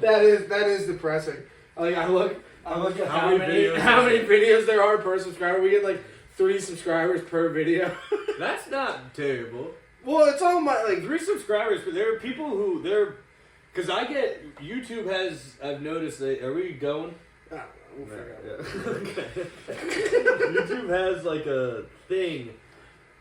That is depressing. Like I look at how many videos there are per subscriber. We get like 3 subscribers per video. That's not terrible. Well, it's all my 3 subscribers, but there are people who because I get YouTube has. I've noticed that. Are we going? We'll figure it out. Okay. YouTube has like a thing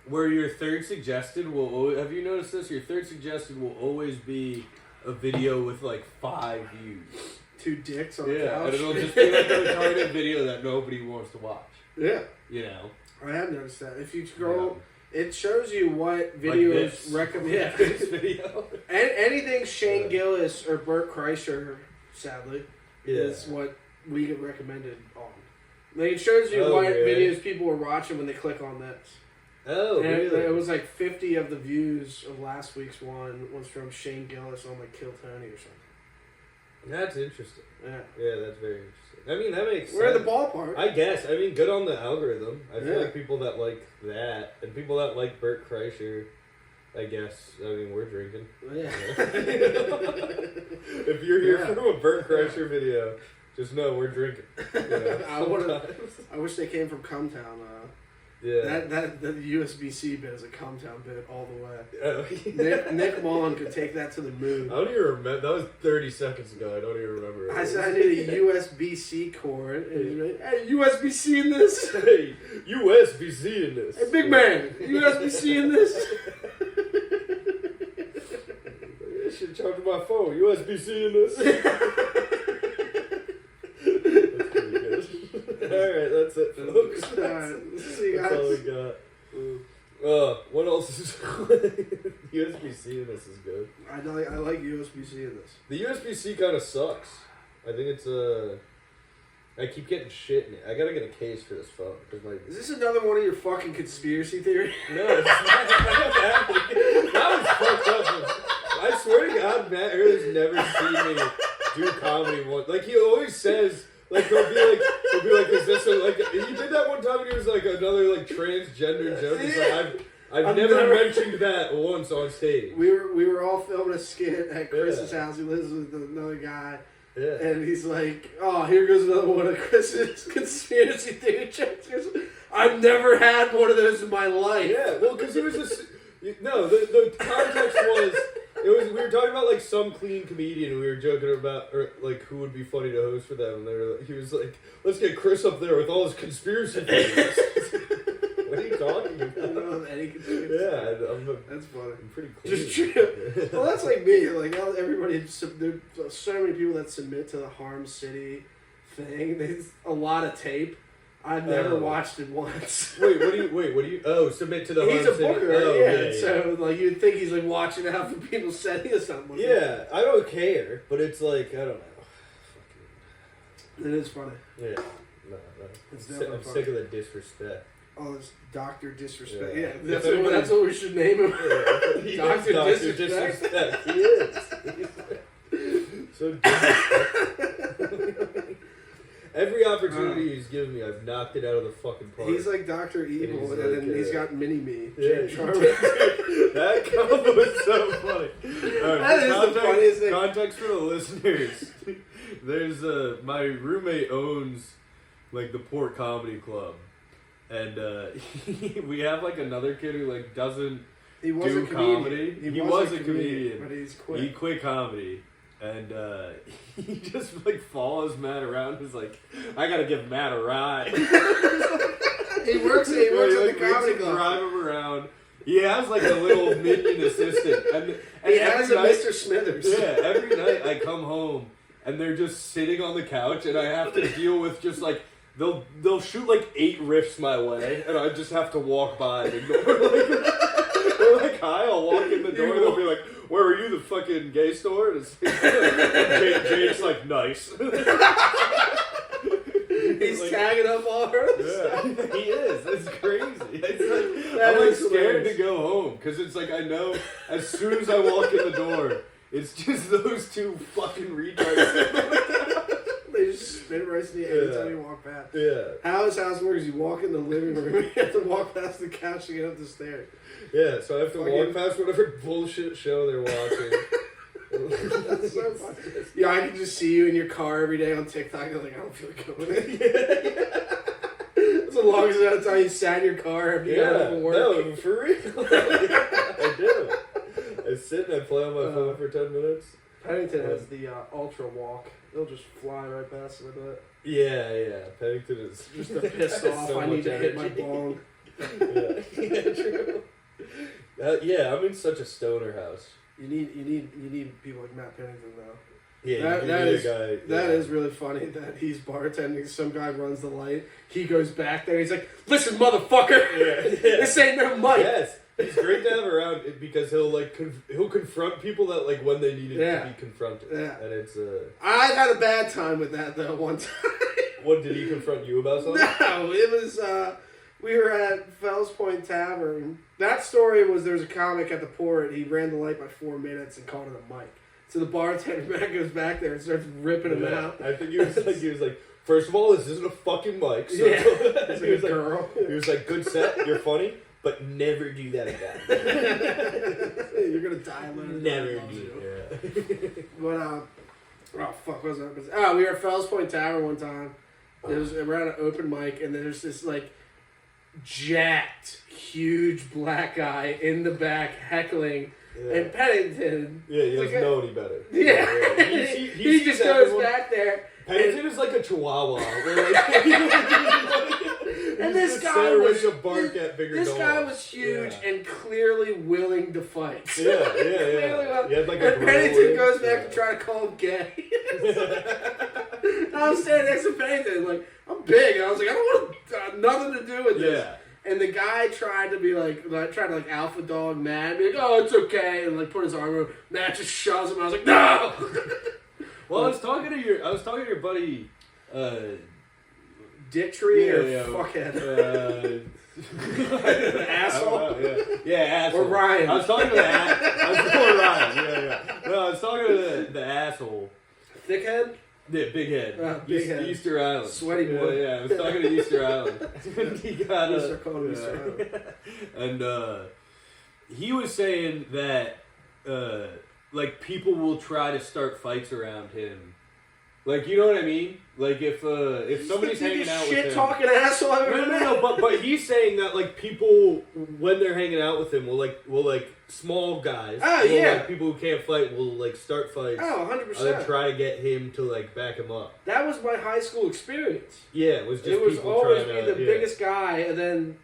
where your third suggested will. Have you noticed this? Your third suggested will always be a video with like 5 views. 2 dicks on the couch. Yeah, and it'll just be like a retarded video that nobody wants to watch. Yeah. You know. I have noticed that. If you scroll, it shows you what videos recommend. Yeah, this video. Anything Shane Gillis or Bert Kreischer, sadly, is what we get recommended on. Like it shows you what videos people were watching when they click on this. Oh, and really? It was like 50 of the views of last week's one was from Shane Gillis on like Kill Tony or something. That's interesting. Yeah. Yeah, that's very interesting. I mean, that makes sense. We're in the ballpark. I guess. I mean, good on the algorithm. I feel like people that like that, and people that like Bert Kreischer, I guess, I mean, we're drinking. Yeah. If you're here from a Bert Kreischer video, just know we're drinking. You know, I wish they came from Cumtown. That USBC bit is a Cumtown bit all the way. Nick Mullen could take that to the moon. I don't even remember. That was 30 seconds ago. I don't even remember. I said I need a USB-C cord. And he's like, hey, USB-C in this? Hey, USB-C in this. Hey, big man, USB-C in this? I should charge my phone. USB-C in this? Alright, that's it, folks. Alright, see you guys. That's all we got. What else is USB-C in this is good. I like USB-C in this. The USB-C kind of sucks. I think it's I keep getting shit in it. I gotta get a case for this phone. Is this another one of your fucking conspiracy theories? No, it's not. That was fucked up. I swear to God, Matt Early's never seen me do comedy once. Like, he always says... Like, he'll be like, is this like, he did that one time and he was like, another, like, transgender joke. He's like, I've never mentioned that once on stage. We were all filming a skit at Chris's house. He lives with another guy. Yeah. And he's like, oh, here goes another one of Chris's conspiracy theory jokes. I've never had one of those in my life. Yeah, well, because he was just, no, the context was, we were talking about, like, some clean comedian, and we were joking about, or, like, who would be funny to host for them, and he was like, let's get Chris up there with all his conspiracy theories. What are you talking about? I don't know any conspiracy. Yeah, that's funny. I'm pretty clean. Just true. Well, that's like me. Like, everybody, there's so many people that submit to the Harm City thing. There's a lot of tape. I've never watched it once. What do you? Oh, submit to the. He's Harm a booker, City. right? Yeah. So like you'd think he's like watching out for people setting or something. Yeah, I don't care, but it's like I don't know. It is funny. Yeah, no. It's definitely I'm sick of the disrespect. Oh, it's Dr. Disrespect. Yeah, that's what we should name him. Yeah, Dr. Disrespect. He is. So disrespectful. Every opportunity he's given me, I've knocked it out of the fucking park. He's like Dr. Evil, and then he's got Mini-Me. Yeah, that combo is so funny. Right, that is the funniest thing. Context for the listeners. There's my roommate owns like the Port Comedy Club, and we have like another kid who like doesn't do comedy. He was a comedian, but he's quit. He quit comedy. And he just like follows Matt around. He's like, I gotta give Matt a ride. he works at the comedy club. Drive him around. He has like a little minion assistant, and he has a Mr. Smithers. Yeah, every night I come home and they're just sitting on the couch, and I have to deal with just like they'll shoot like 8 riffs my way, and I just have to walk by and ignore. They're like, hi, I'll walk in the door, and they'll be like, where are you, the fucking gay store? And Jake's like, nice. He's like, tagging up all her. Yeah, he is. It's crazy. It's like, I'm like scared to go home, because it's like, I know as soon as I walk in the door, it's just those 2 fucking retards. They just spit right in the air every time you walk past. Yeah. How his house works, you walk in the living room, you have to walk past the couch to get up the stairs. Yeah, so I have to walk past whatever bullshit show they're watching. That's so funny. Yeah, I can just see you in your car every day on TikTok. You're like, I don't feel like going in. As long as that's how you sat in your car every day from work. No, for real. I do. I sit and I play on my phone for 10 minutes. Pennington has the ultra walk. They'll just fly right past it, I bet. Yeah. Pennington is just a pissed off. So I need to energy. hit my bong. Yeah, true. Yeah, I'm in such a stoner house. You need people like Matt Pennington though. Yeah, that is really funny that he's bartending. Some guy runs the light. He goes back there. He's like, "Listen, motherfucker, this ain't no mic." Yes, he's great to have around because he'll like he'll confront people that like when they needed to be confronted. Yeah, and it's I've had a bad time with that though. One time. What did he confront you about something? No, it was we were at Fells Point Tavern. That story was there was a comic at the port. He ran the light by 4 minutes and called it a mic. So the bartender Matt goes back there and starts ripping him out. I think he was like, first of all, this isn't a fucking mic. So yeah, he was like, girl. He was like, good set, you're funny, but never do that again. You're gonna die alone. Never do. Yeah. But what was that? Oh, we were at Fells Point Tavern one time. It was around an open mic, and there's this like jacked, huge black guy in the back heckling. Yeah. And Pennington... Yeah, he doesn't know any better. Yeah. He just goes back there. Pennington is like a chihuahua. And this guy was huge and clearly willing to fight. Yeah. He had like and Pennington goes back to try to call him gay. And I'm standing next to Pennington, like, I'm big. And I was like, I don't want nothing to do with this. Yeah. And the guy tried to alpha dog Matt, be like, oh, it's okay, and like put his arm over. Matt just shoves him. I was like, no. Well, I was talking to your buddy, Dick Tree or fuckhead. Asshole. Yeah, asshole. Or Ryan. I was talking to Ryan. Yeah. No, I was talking to the asshole. Thickhead. Yeah, big head. Big head. Easter Island. Sweaty boy. Yeah, I was talking to Easter Island. He got Easter Island. And he was saying that like people will try to start fights around him. Like, you know what I mean? Like if somebody's hanging out with him. Shit talking asshole I've ever met. No, but he's saying that like people when they're hanging out with him will like small guys. Like, people who can't fight will like start fights. Oh, 100%. And then try to get him to like back him up. That was my high school experience. Yeah, it was just always be the biggest guy, and then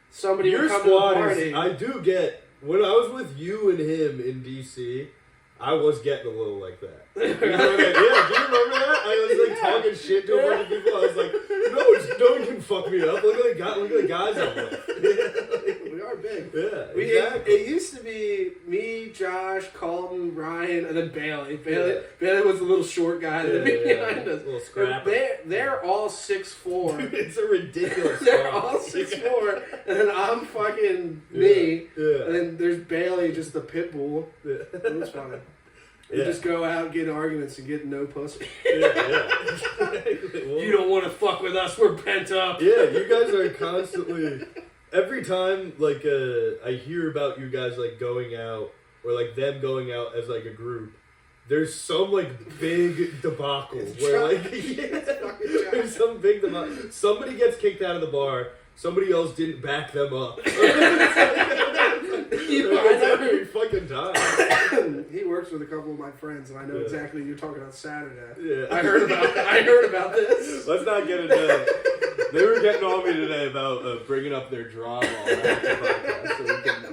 somebody would come to the party. I do get when I was with you and him in DC. I was getting a little like that. You know what I mean? Yeah, do you remember that? I was like talking shit to a bunch of people. I was like, no one can fuck me up. Look at the guys I'm with. We are big. Yeah, exactly. It used to be me, Josh, Colton, Ryan, and then Bailey. Bailey was the little short guy behind us. Little scrapper. They're all 6'4". It's a ridiculous. They're all 6'4", and then I'm fucking me, and then there's Bailey, just the pit bull. It was funny. We just go out and get in arguments and get no pussy. You don't want to fuck with us. We're pent up. Yeah, you guys are constantly. Every time, like, I hear about you guys like going out or like them going out as like a group. There's some like big debacle where like there's some big debacle. Somebody gets kicked out of the bar. Somebody else didn't back them up. Every fucking time. He works with a couple of my friends, and I know exactly you're talking about Saturday. Yeah, I heard about this. Let's not get into that. They were getting on me today about bringing up their drama on the podcast, so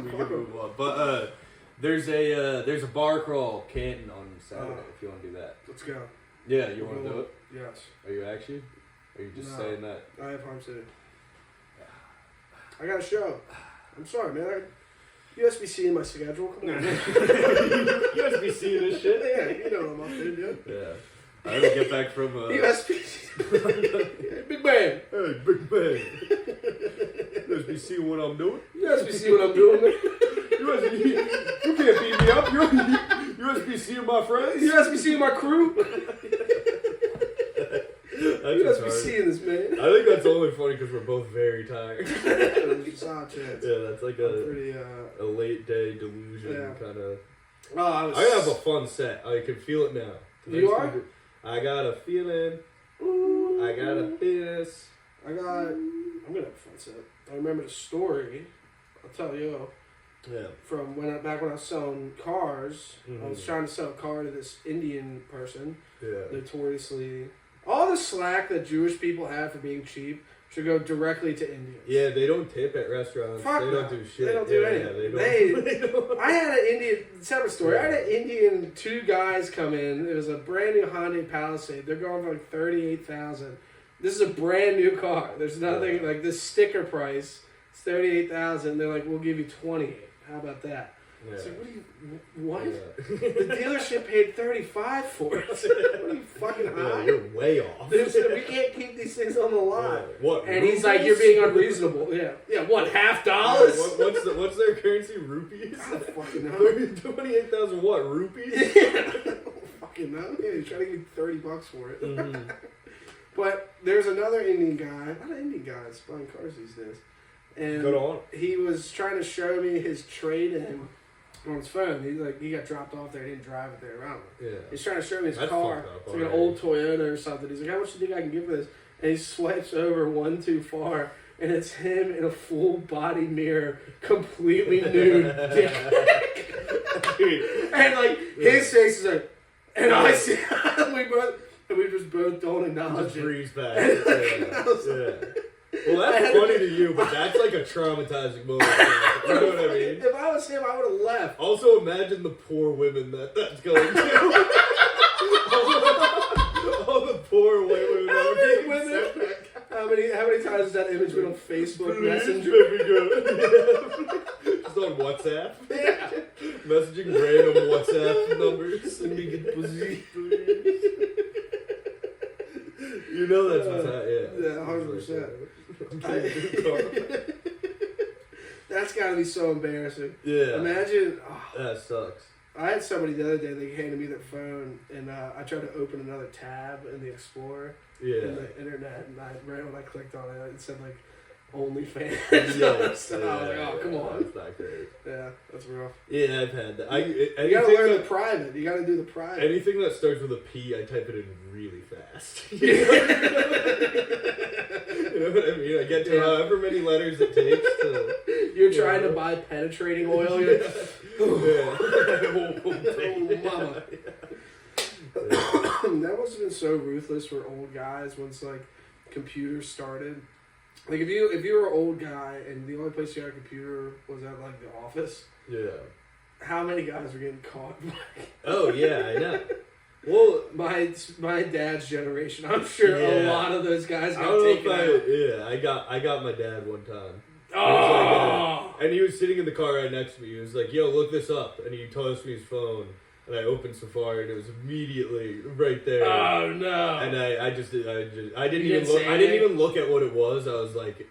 we can move on. But there's a bar crawl Canton on Saturday if you want to do that. Let's go. Yeah, you want to do it? Yes. Are you actually? Or are you just saying that? I have Harm City. I got a show. I'm sorry, man. USBC'ing my schedule. Come on. USBC'ing this shit? Yeah, you know what I'm up to, dude. Yeah. I had to get back from... USBC. Big man. Hey, big man. USBC what I'm doing? USBC what I'm doing. You can't beat me up. USBC my friends. USBC my crew. You must be seeing this, man. I think that's only funny because we're both very tired. There's a solid chance. Yeah, that's like a pretty, a late day delusion kind of. Oh, I have a fun set. I can feel it now. You are? I got a feeling. Ooh. I got a this. I'm gonna have a fun set. I remember the story. I'll tell you. Yeah. From back when I was selling cars, I was trying to sell a car to this Indian person. Yeah. Notoriously, all the slack that Jewish people have for being cheap should go directly to Indians. Yeah, they don't tip at restaurants. Fuck they no. don't do shit. They don't do anything. They don't. I had an Indian, separate story. I had an Indian, 2 guys come in. It was a brand new Hyundai Palisade. They're going for like $38,000. This is a brand new car. There's nothing like this sticker price. It's $38,000. They're like, we'll give you $28,000. How about that? Yeah. It's like, what? Yeah. The dealership paid $35,000 for it. What are you fucking high? You're way off. We can't keep these things on the lot. Yeah. What? And rupees? he's like, you're being unreasonable. Yeah. What? $50? What's their currency? Rupees? I don't fucking know. 28,000 what? Rupees? Yeah. I don't fucking know. Yeah, he's trying to give me $30 for it. Mm-hmm. But there's another Indian guy. A lot of Indian guys buying cars these days. And good on. He was trying to show me his trade-in on his phone. He got dropped off there. He didn't drive it there around. Yeah. He's trying to show me his car. It's like an old Toyota or something. He's like, how much do you think I can give for this? And he swipes over one too far, and it's him in a full body mirror, completely nude dick. And like his face is like, and I see we just both don't acknowledge just it. Breeze back. Yeah. Well, that's funny to you, but that's like a traumatizing moment. You know what I mean? If I was him, I would have left. Also, imagine the poor women that's going to. all the poor white women that are being sent back. How many times has that image been on Facebook Messenger? Just on WhatsApp. Yeah. Messaging random WhatsApp numbers. Let me get pussy. You know that's what's happening. Yeah, 100%. That's got to be so embarrassing. Yeah. Imagine. That sucks. I had somebody the other day, they handed me their phone, and I tried to open another tab in the Explorer in the internet, and right when I clicked on it, it said, like, OnlyFans. Yeah. So I was like, oh, come on. That's not great. Yeah, that's rough. Yeah, I've had that. You gotta learn the private. You gotta do the private. Anything that starts with a P, I type it in really fast. You know what I mean? I get to however many letters it takes to... You're trying to buy penetrating oil. You're like, mama. That must have been so ruthless for old guys once, like, computers started. Like, if you were an old guy and the only place you had a computer was at, like, the office. Yeah. How many guys were getting caught? Oh, yeah, I know. Well, my dad's generation, I'm sure a lot of those guys got taken out. I got my dad one time. Oh! And he was sitting in the car right next to me. He was like, yo, look this up. And he tossed me his phone. And I opened Safari, and it was immediately right there. Oh no! And I didn't even look at what it was. I was like,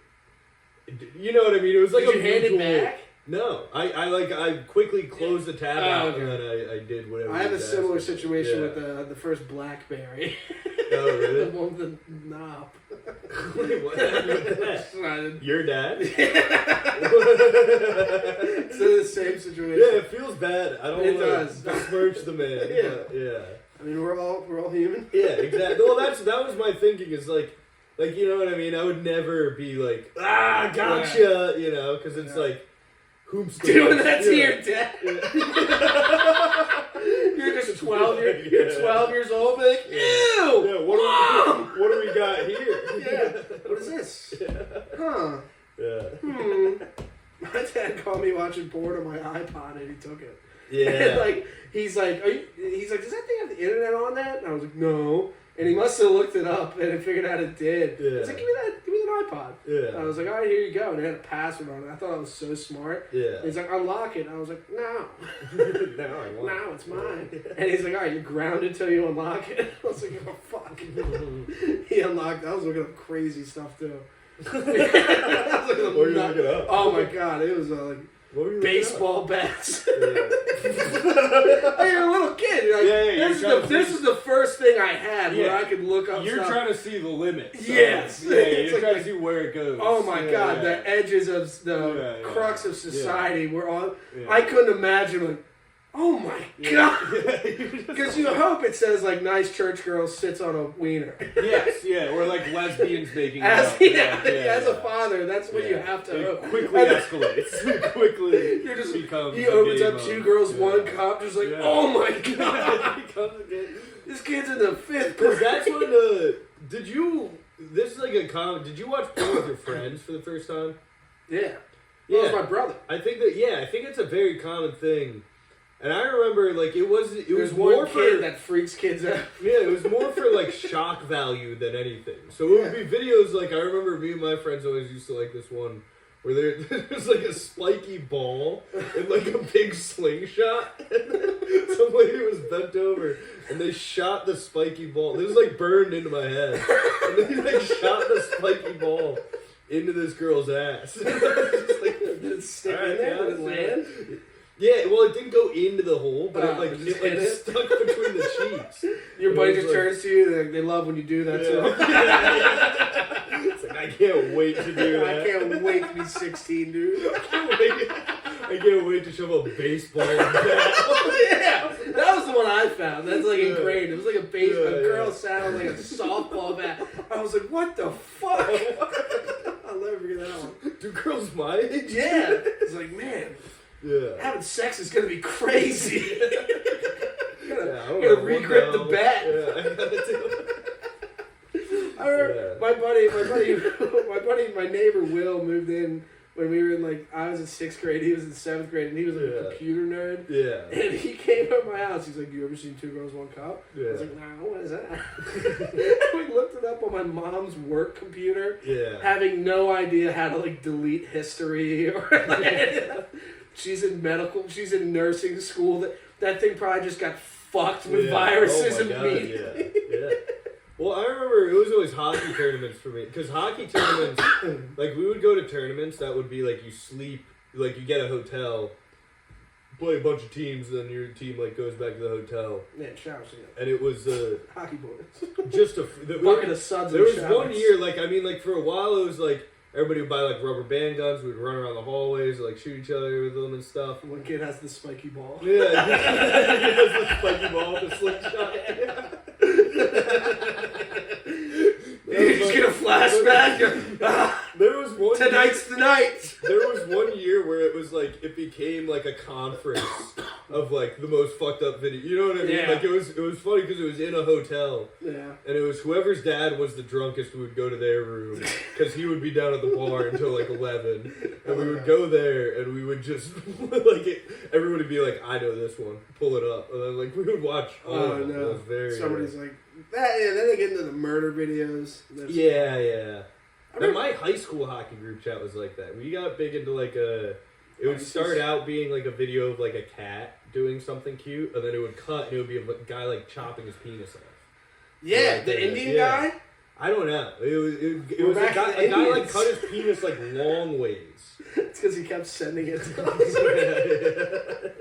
you know what I mean? It was like Did you hand it back? No, I quickly closed the tab out, and then I did whatever. I have a similar situation with the first BlackBerry. Oh really? The one with the knob. Wait, what happened with that? Your dad? It's the same situation. Yeah, it feels bad. I don't want to besmirch the man. Yeah. I mean, we're all human. Yeah, exactly. Well, that was my thinking. Is like you know what I mean. I would never be like, gotcha, you know, because it's like, whom's doing that to your dad? You're just 12. You're 12 years old. Like, ew. Yeah, what do we got here? Yeah. What is this? Yeah. Huh. Yeah. My dad caught me watching porn on my iPod and he took it. Yeah. And he's like, does that thing have the internet on that? And I was like, no. And he must have looked it up and figured out it did. Yeah. He's like, give me that iPod. Yeah. And I was like, all right, here you go. And it had a password on it. I thought I was so smart. Yeah. And he's like, unlock it. And I was like, no. No, it's mine. And he's like, all right, you're grounded till you unlock it. I was like, oh, fuck. He unlocked it. I was looking up crazy stuff, too. What were you looking up? Oh, my God. It was baseball bats. Yeah. You're a little kid. You're like, you're this is the first thing I had where I could look up. You're stuff. trying to see the limits. Yes. Yeah, you're trying to see where it goes. Oh my God, the edges of the crux of society were on. I couldn't imagine like. Oh my God! Because you hope it says like nice church girl sits on a wiener. Yes, or like lesbians making as out. As a father, that's what you have to hope. It quickly escalates. Quickly becomes. He opens up 2 girls, 1 cup, just like oh my God! This kid's in the 5th grade. That's when did you? This is like a common. Did you watch porn with your friends for the first time? Yeah. That was my brother. I think that. Yeah, I think it's a very common thing. And I remember, like, it was more one kid that freaks kids out. Yeah, it was more for, like, shock value than anything. So it would be videos, like, I remember me and my friends always used to like this one where there was, like, a spiky ball and, like, a big slingshot. And some lady was bent over, and they shot the spiky ball. This was, like, burned into my head. And they, like, shot the spiky ball into this girl's ass. And I was just like, did it stick in there? Did it land? Yeah, well, it didn't go into the hole, but it stuck between the cheeks. Your buddy just turns to you, they love when you do that too. It's like, I can't wait to do that. I can't wait to be 16, dude. I can't wait to shove a baseball bat. Yeah, that was the one I found. That's like engraved. It was like a baseball. A girl sat on like a softball bat. I was like, what the fuck? I'll never forget that one. Do girls my age? Yeah. It's like, man. Yeah. Having sex is gonna be crazy. You gotta re-grip the bat. Yeah, I gotta do it. I remember my neighbor Will moved in when we were in like I was in 6th grade, he was in 7th grade, and he was like a computer nerd. Yeah. And he came to my house. He's like, "You ever seen 2 Girls, 1 Cup?" Yeah. I was like, "No, what is that?" We looked it up on my mom's work computer. Yeah. Having no idea how to like delete history or. She's in nursing school. That thing probably just got fucked with viruses immediately. Yeah. Well, I remember it was always hockey tournaments for me. Because hockey tournaments, like we would go to tournaments that would be like you sleep, like you get a hotel, play a bunch of teams, then your team like goes back to the hotel. Yeah, showers. Yeah. And it was hockey boys. Just a bucket of suds. There was one year, like I mean, like for a while it was like. Everybody would buy like rubber band guns. We'd run around the hallways, like shoot each other with them and stuff. One kid has the spiky ball. Yeah, he has the spiky ball with the slingshot. You just get a flashback. There was one. Tonight's the night. There was one year where it was like it became like a conference of like the most fucked up video. You know what I mean? Yeah. Like it was funny because it was in a hotel. Yeah. And it was whoever's dad was the drunkest who would go to their room because he would be down at the bar until like 11, and we would go there and we would just everybody would be like, I know this one, pull it up, and then like we would watch. Oh no! It was very somebody's like that. Yeah. Then they get into the murder videos. Yeah. And my high school hockey group chat was like that. We got big into like a. It would start out being like a video of like a cat doing something cute, and then it would cut, and it would be a guy like chopping his penis off. Yeah, like, the Indian guy. I don't know. It was a guy like cut his penis like long ways. It's because he kept sending it to us.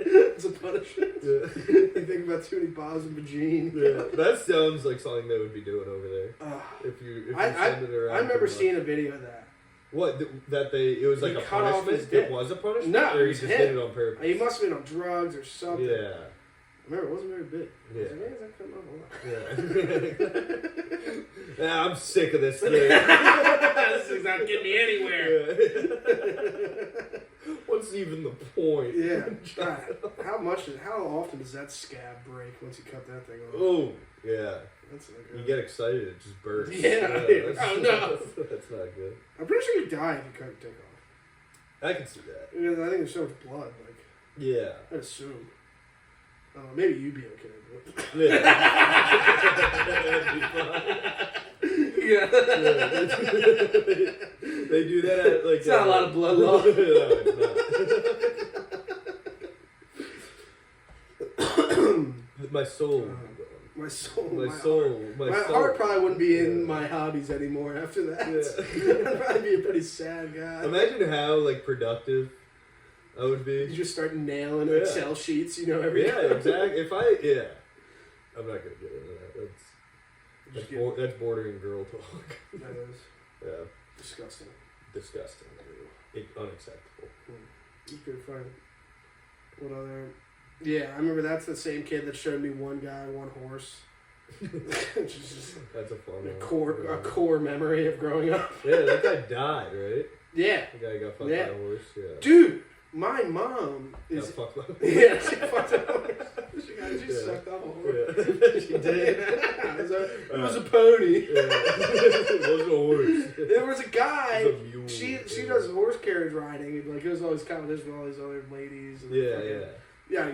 It's a punishment. Yeah. You think about too many balls in vagine. Yeah, that sounds like something they would be doing over there. If you send it around. I remember seeing a video of that. What? It was like a punishment? It was a punishment? No, or he just did it on purpose? He must have been on drugs or something. Yeah. I remember, it wasn't very big. Yeah. Is that Yeah, I'm sick of this thing. This is not getting me anywhere. Yeah. What's even the point? Yeah. God, how often does that scab break once you cut that thing off? Oh, yeah. That's like you get excited, it just bursts. Yeah. Oh, no. That's not good. I'm pretty sure you die if you cut your dick off. I can see that. Because I think there's so much blood. Like, yeah. I'd assume. Maybe you'd be okay with it. Yeah. Yeah. They do that at like. It's not a lot of blood loss. No, it's not. My soul. My soul. My heart probably wouldn't be in my hobbies anymore after that. Yeah. I'd probably be a pretty sad guy. Imagine how like productive I would be. You just start nailing Excel sheets, every exactly. I'm not gonna get into that. That's bordering girl talk. That is. Yeah. Disgusting. Unacceptable. You could find what other? Yeah, I remember that's the same kid that showed me one guy, one horse. Just that's a fun one. A core memory of growing up. Yeah, that guy died, right? Yeah. The guy got fucked by a horse. Yeah. Dude, my mom is. Got fucked by a horse. Yeah, she fucked a horse. She sucked up a horse. Yeah. She did. It was a pony. Yeah. It wasn't a horse. There was a guy. It was a mule. She does horse carriage riding. Like, it was always competition with all these other ladies. And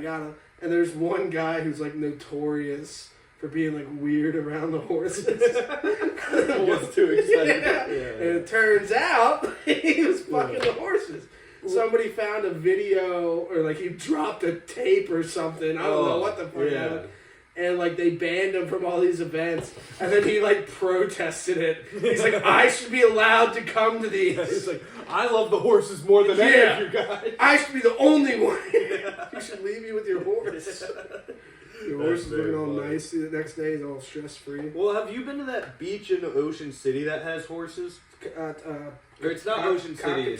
yada. And there's one guy who's like notorious for being like weird around the horses. Was too excited. Yeah. And it turns out he was fucking the horses. Somebody found a video, or like he dropped a tape or something. I don't know what the fuck happened. And like they banned him from all these events, and then he like protested it. He's like, I should be allowed to come to these. He's like, I love the horses more than any of you guys. I should be the only one. You should leave me with your horse. Your horse is looking all nice. The next day is all stress free. Well, have you been to that beach in Ocean City that has horses? Or it's not Ocean City.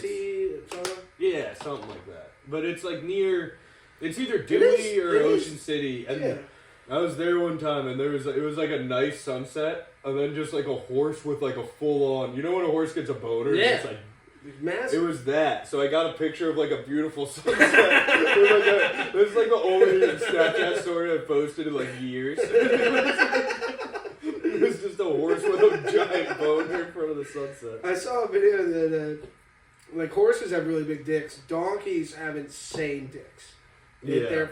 Yeah, something like that. But it's like near. It's either Dewey or Ocean City. And I was there one time, and it was like a nice sunset, and then just like a horse with like a full on. You know when a horse gets a boner? Yeah. It's like. Massive. It was that. So I got a picture of like a beautiful sunset. This is like the only Snapchat story I've posted in like years. It was just a horse with a giant boner in front of the sunset. I saw a video that like horses have really big dicks. Donkeys have insane dicks. Yeah. They're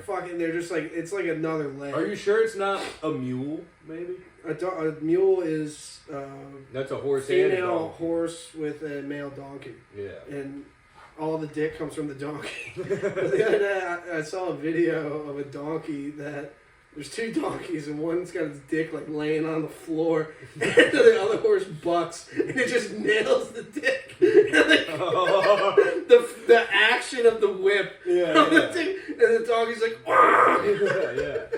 just like, it's like another leg. Are you sure it's not a mule, maybe? A mule is that's a horse female horse with a male donkey. Yeah. And all the dick comes from the donkey. The other day I saw a video of a donkey that there's two donkeys and one's got his dick like laying on the floor and the other horse bucks and it just nails the dick. And the action of the whip. The thing, and the donkey's like, wah!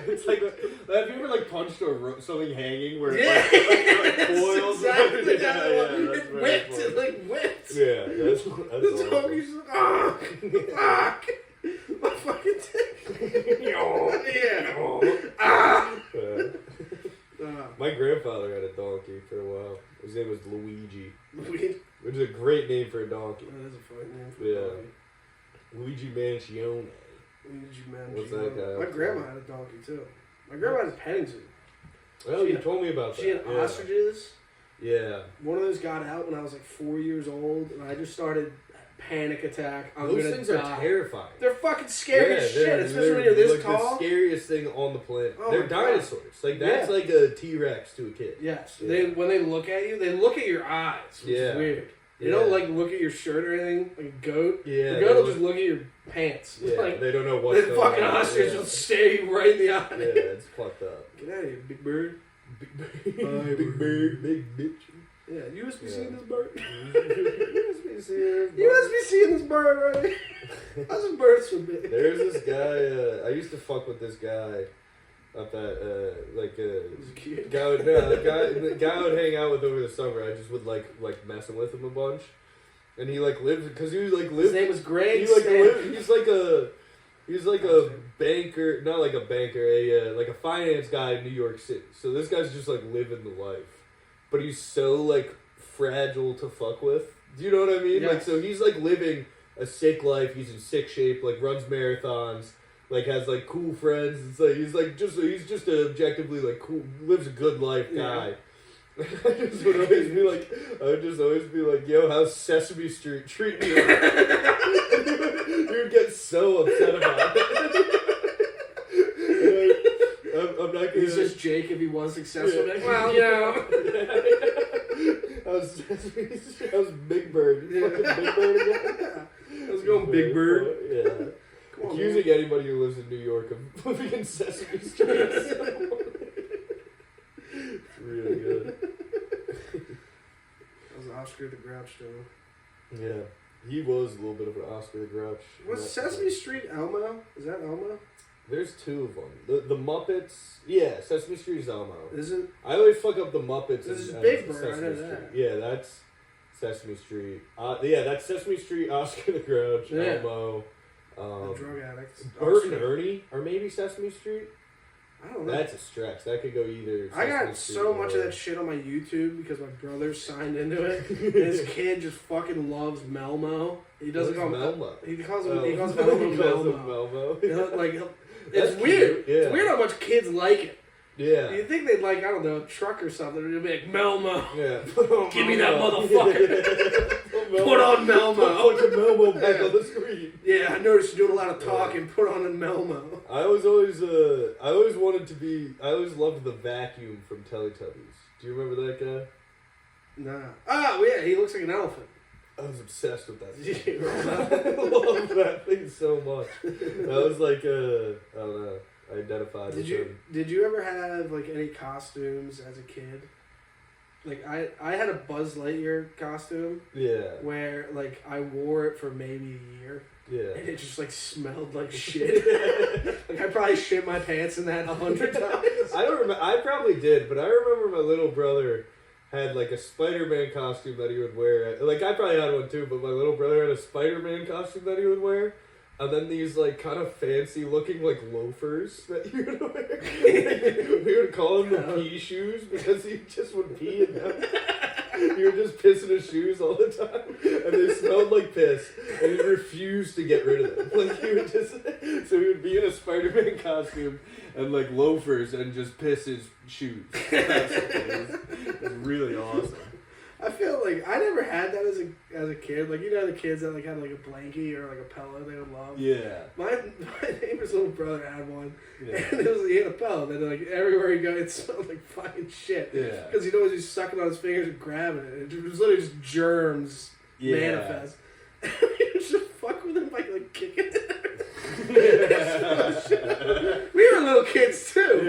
It's like, have you ever like punched something hanging where it like coils? Exactly it whips. It like whips. Yeah, that's the donkey's like, ah, fuck. My fucking dick. My grandfather had a donkey for a while. His name was Luigi. Which is a great name for a donkey. That is a fun name for a donkey. Luigi Manchione. What's that guy? My grandma had a donkey too. My grandma had a petting zoo. Well, you told me about that. She had ostriches. Yeah. One of those got out when I was like 4 years old, and I just started panic attack. Those things are terrifying. They're fucking scary as shit, especially when you're this like tall. The scariest thing on the planet. Oh, they're dinosaurs. Like that's like a T-Rex to a kid. Yes. Yeah. When they look at you, they look at your eyes, which is weird. They don't like look at your shirt or anything, like a goat. Yeah. The goat will just look at your pants. Yeah. Like, they don't know what's going on. The fucking ostrich will stare you right in the eye. Yeah, it's fucked up. Get out of here, big bird. Big bird, big bitch. Yeah, USBC'ing this bird. USBC'ing this bird, right? How's this bird so big? There's this guy, I used to fuck with this guy up at, the guy I would hang out with over the summer. I just would like messing with him a bunch. And he like lived, because he like lived. His name was Greg. He's like a banker, not like a banker, like a finance guy in New York City. So this guy's just like living the life. But he's so, like, fragile to fuck with. Do you know what I mean? Yes. Like, so he's, like, living a sick life. He's in sick shape, like, runs marathons, like, has, like, cool friends. It's like, he's just an objectively, like, cool, lives a good life guy. I would just always be like, yo, how's Sesame Street treat me? You would get so upset about it. I'm not gonna... He's just Jake if he was successful. Like, well, you know. How's Big Bird? You fucking Big Bird again? How's it going, Big Bird? Yeah. Come on, accusing anybody who lives in New York of living in Sesame Street. It's really good. That was Oscar the Grouch, though. Yeah. He was a little bit of an Oscar the Grouch. Was Sesame Street Elmo? Is that Elmo? There's two of them. The Muppets. Yeah, Sesame Street is Elmo. Isn't? I always fuck up the Muppets. This is Big Bird. Sesame I know Street. that. Yeah, that's Sesame Street. Yeah, that's Sesame Street. Oscar the Grouch. Elmo. The drug addicts. Bert and Ernie, or maybe Sesame Street. I don't know. That's a stretch. That could go either. I got so much of that shit on my YouTube because my brother signed into it. His kid just fucking loves Melmo. He doesn't call him Melmo. He calls him Melmo. You know, like it's weird. Yeah. It's weird how much kids like it. Yeah. You'd think they'd like, I don't know, a truck or something. It'd be like, Melmo. Yeah. Give me that motherfucker. Put on Melmo. Put the Melmo back on the screen. Yeah, I noticed you doing a lot of talking. Put on a Melmo. I always wanted to be, I always loved the vacuum from Teletubbies. Do you remember that guy? Nah. Oh, yeah, he looks like an elephant. I was obsessed with that thing. I love that thing so much. That was like, I don't know. I identified with him. Did you ever have like any costumes as a kid? Like I had a Buzz Lightyear costume. Yeah. Where like I wore it for maybe a year. Yeah. And it just like smelled like shit. Like I probably shit my pants in that 100 times. I don't remember. I probably did, but I remember my little brother had like a Spider-Man costume that he would wear. Like I probably had one too, but my little brother had a Spider-Man costume that he would wear. And then these, like, kind of fancy-looking, like, loafers that you would wear. We would call them the pee shoes because he just would pee in them. He would just piss in his shoes all the time. And they smelled like piss. And he refused to get rid of them. Like, he would just... So he would be in a Spider-Man costume and, like, loafers and just piss his shoes. It was really awesome. I feel like I never had that as a kid. Like, you know, the kids that like had like a blankie or like a pillow they would love. Yeah. My neighbor's little brother had one, and he had a pillow that like everywhere he go, it smelled like fucking shit. Yeah. Because he'd always be sucking on his fingers and grabbing it. It was literally just germs manifest. And we would just fuck with him by like kicking it. We were little kids too.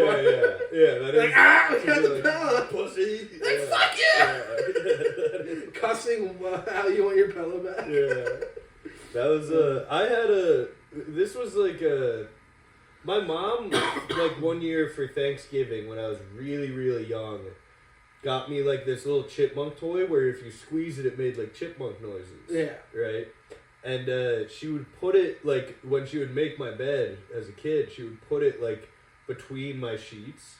Yeah. That like, we got the pillow. Pussy. Like, fuck you! Cussing how you want your pillow back. Yeah. That was this was like my mom, like one year for Thanksgiving when I was really, really young, got me like this little chipmunk toy where if you squeeze it, it made like chipmunk noises. Yeah. Right? And she would put it, like, when she would make my bed as a kid, she would put it, like, between my sheets,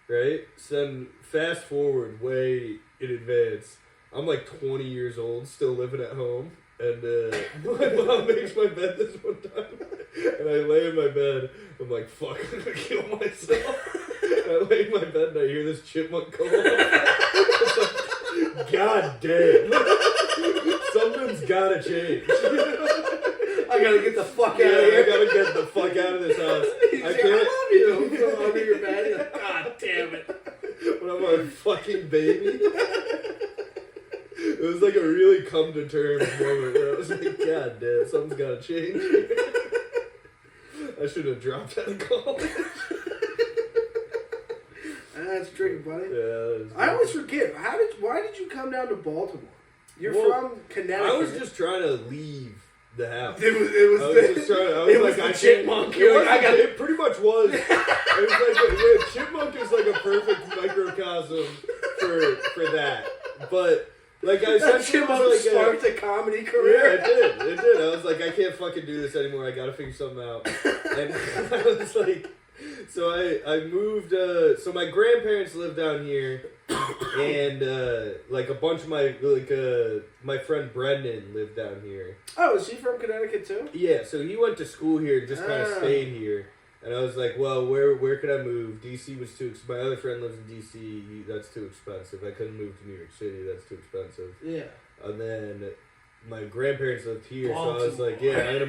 right? So then, fast forward way in advance, I'm, like, 20 years old, still living at home, and my mom makes my bed this one time, and I lay in my bed, I'm like, fuck, I'm gonna kill myself. And I lay in my bed, and I hear this chipmunk come on. God damn. Something's gotta change. I gotta get the fuck out of here. I gotta get the fuck out of this house. I love you. From under your bed. You're like, God damn it. When I'm a fucking baby. It was like a really come to terms moment where I was like, God damn, something's gotta change. I should have dropped out of college. That's tricky, buddy. Yeah, I always forget. Why did you come down to Baltimore? You're from Connecticut. I was just trying to leave the house. It was the chipmunk. It pretty much was. It was like chipmunk is like a perfect microcosm for that. But like I said, chipmunk sparked a comedy career. Yeah, it did. I was like, I can't fucking do this anymore. I gotta figure something out. And I was like. So I moved, so my grandparents live down here, and, like, a bunch of my friend Brendan lived down here. Oh, is he from Connecticut, too? Yeah, so he went to school here and just kind of stayed here, and I was like, well, where could I move? DC was too expensive. My other friend lives in DC, that's too expensive. I couldn't move to New York City, that's too expensive. Yeah. And then my grandparents lived here, so I was like, yeah, I'm gonna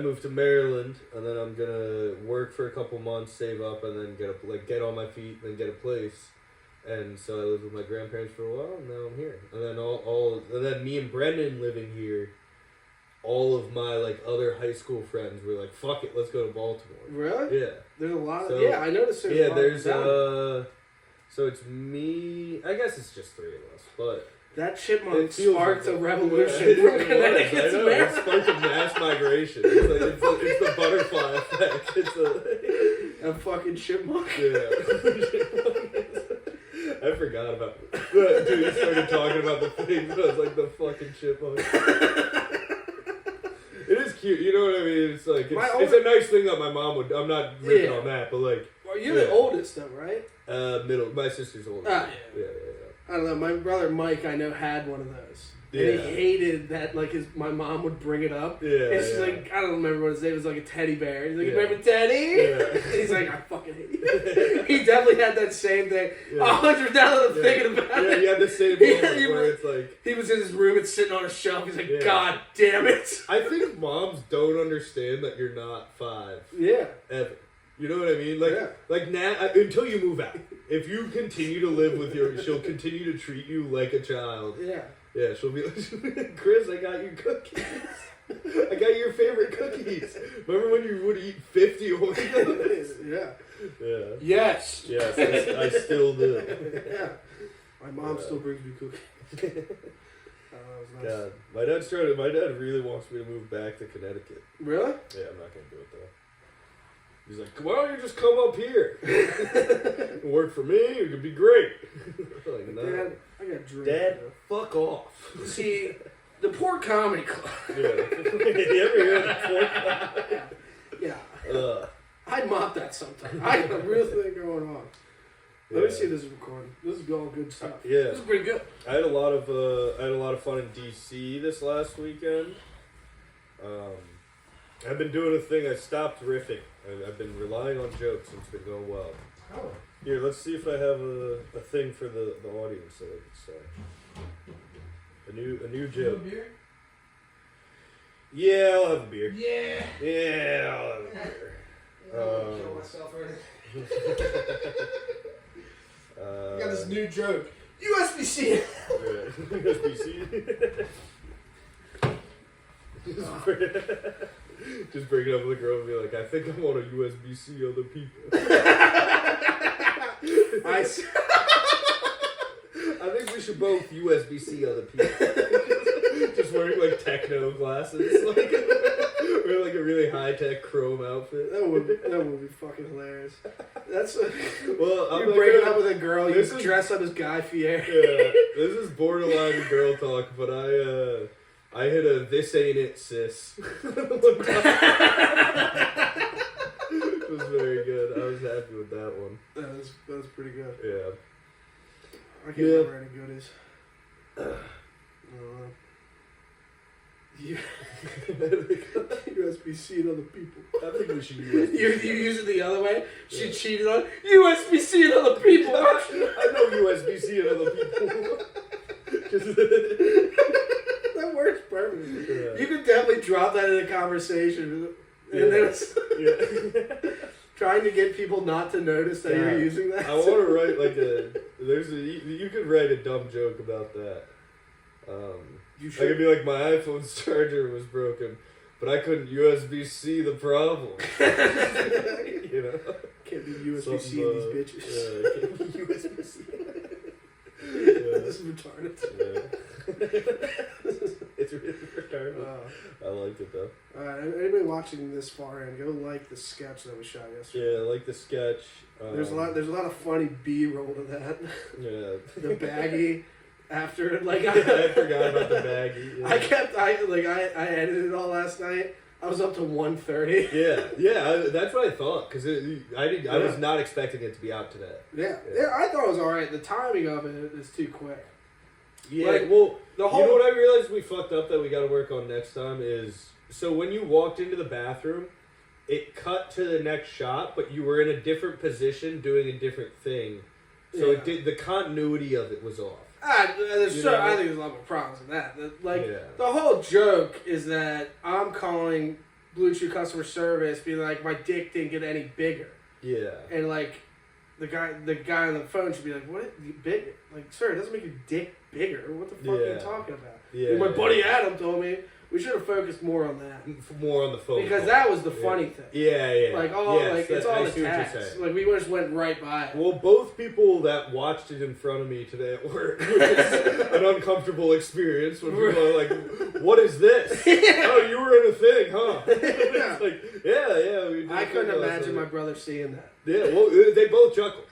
move to Maryland, and then I'm gonna work for a couple months, save up, and then get on my feet, and then get a place. And so I lived with my grandparents for a while, and now I'm here. And then and then me and Brendan living here, all of my like other high school friends were like, "Fuck it, let's go to Baltimore." Really? Yeah. There's a lot of I noticed. There's so it's me. I guess it's just three of us, but. That chipmunk sparked a revolution from Connecticut to Maryland. It sparked a mass migration. It's the butterfly effect. It's a fucking chipmunk. Yeah. I forgot about it. Dude, you started talking about the thing, but I was like, the fucking chipmunk. It is cute, you know what I mean? It's like, it's a nice thing that my mom would, I'm not ripping on that, but like. Well, you're the oldest though, right? Middle, my sister's oldest. Yeah. I don't know, my brother Mike, I know, had one of those. And he hated that, like, my mom would bring it up. And she's like, I don't remember what his name was, like a teddy bear. He's like, you remember Teddy? Yeah. He's like, I fucking hate you. He definitely had that same thing. 100 now that I'm thinking about it. Yeah, he had the same moment where it's like... He was in his room and sitting on a shelf. He's like, God damn it. I think moms don't understand that you're not 5. Yeah. Ever. You know what I mean? Like now, until you move out. If you continue to live with she'll continue to treat you like a child. Yeah. Yeah, she'll be like, Chris, I got you cookies. I got your favorite cookies. Remember when you would eat 50 Oreos? Yeah. Yes, I still do. Yeah. My mom still brings me cookies. Nice. God, my dad really wants me to move back to Connecticut. Really? Yeah, I'm not gonna do it though. He's like, why don't you just come up here? Work for me, it could be great. Like, no. Dad, I got drink. Dad, fuck off. See, the Port Comedy Club. Yeah. You ever hear of the Port Comedy? Yeah. I'd mop that sometime. I got a real thing going on. Let me see this recording. This is all good stuff. Yeah. This is pretty good. I had a lot of fun in DC this last weekend. I've been doing a thing. I stopped riffing. I've been relying on jokes, and it's been going well. Oh. Here, let's see if I have a thing for the audience that I can say. A new joke. A beer? Yeah, I'll have a beer. Yeah. Yeah, I'll have a beer. I don't want to kill myself or anything. Got this new joke. USBC'ing. USBC. Just bring it up with a girl and be like, I think I want to USB-C other people. I think we should both USB-C other people. Just wearing like techno glasses, like wearing like a really high-tech chrome outfit. That would be fucking hilarious. That's well, you're breaking up with a girl. You dress up as Guy Fieri. Yeah, this is borderline girl talk, but I hit a "this ain't it, sis." It was very good. I was happy with that one. That was pretty good. Yeah. I can't remember any goodies. USB-C and other people. I think we should USB-C. You use it the other way? She cheated on USB-C and other people. I know USB-C and other people. That works perfectly. Yeah. You could definitely drop that in a conversation. And then it's trying to get people not to notice that you're using that. I want to write like you could write a dumb joke about that. I could be like, my iPhone's charger was broken, but I couldn't USB-C the problem. You know? Can't be USB-C these bitches. Yeah, can't be USB-C. This is retarded. Yeah. It's really retarded. I liked it though. Alright, anybody watching this far in, go like the sketch that we shot yesterday. Yeah, I like the sketch. There's a lot of funny B-roll to that. Yeah. The baggie. After I forgot about the baggie. Yeah. I edited it all last night. I was up to 1:30. Yeah. That's what I thought because I was not expecting it to be out today. Yeah. I thought it was all right. The timing of it is too quick. Yeah. You know what I realized we fucked up that we got to work on next time is so when you walked into the bathroom, it cut to the next shot, but you were in a different position doing a different thing, so the continuity of it was off. I think there's a lot more problems with that. The whole joke is that I'm calling Blue Chew customer service, being like, my dick didn't get any bigger. Yeah. And like, the guy on the phone should be like, what? Big? Like, sir, it doesn't make your dick bigger. What the fuck are you talking about? Yeah. My buddy Adam told me We should have focused more on that. More on the phone because call. that was the funny thing. Yeah. Like it's all the text. Like we just went right by it. Well, both people that watched it in front of me today at work, which is an uncomfortable experience when people are like, "What is this? Oh, you were in a thing, huh?" It's like, yeah. We did I couldn't imagine my brother seeing that. Yeah, well, they both chuckled.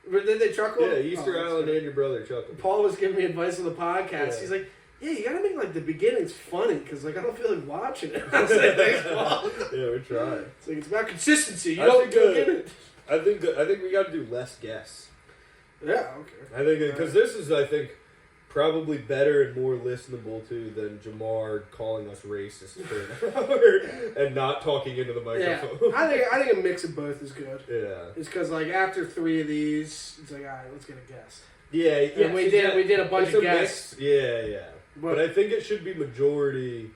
Did they chuckle? Yeah, Easter Island and your brother chuckled. Paul was giving me advice on the podcast. Yeah. He's like, yeah, you gotta make like the beginnings funny because like I don't feel like watching it. I was like, thanks, Paul. Yeah, we tried. It's like it's about consistency. You don't get it. I think we got to do less guests. Yeah, okay. I think because this is probably better and more listenable too than Jamar calling us racist for an hour and not talking into the microphone. Yeah, I think a mix of both is good. Yeah, it's because like after 3 of these, it's like all right, let's get a guest. Yeah. And we did a bunch of guests. Mix. Yeah. But I think it should be majority,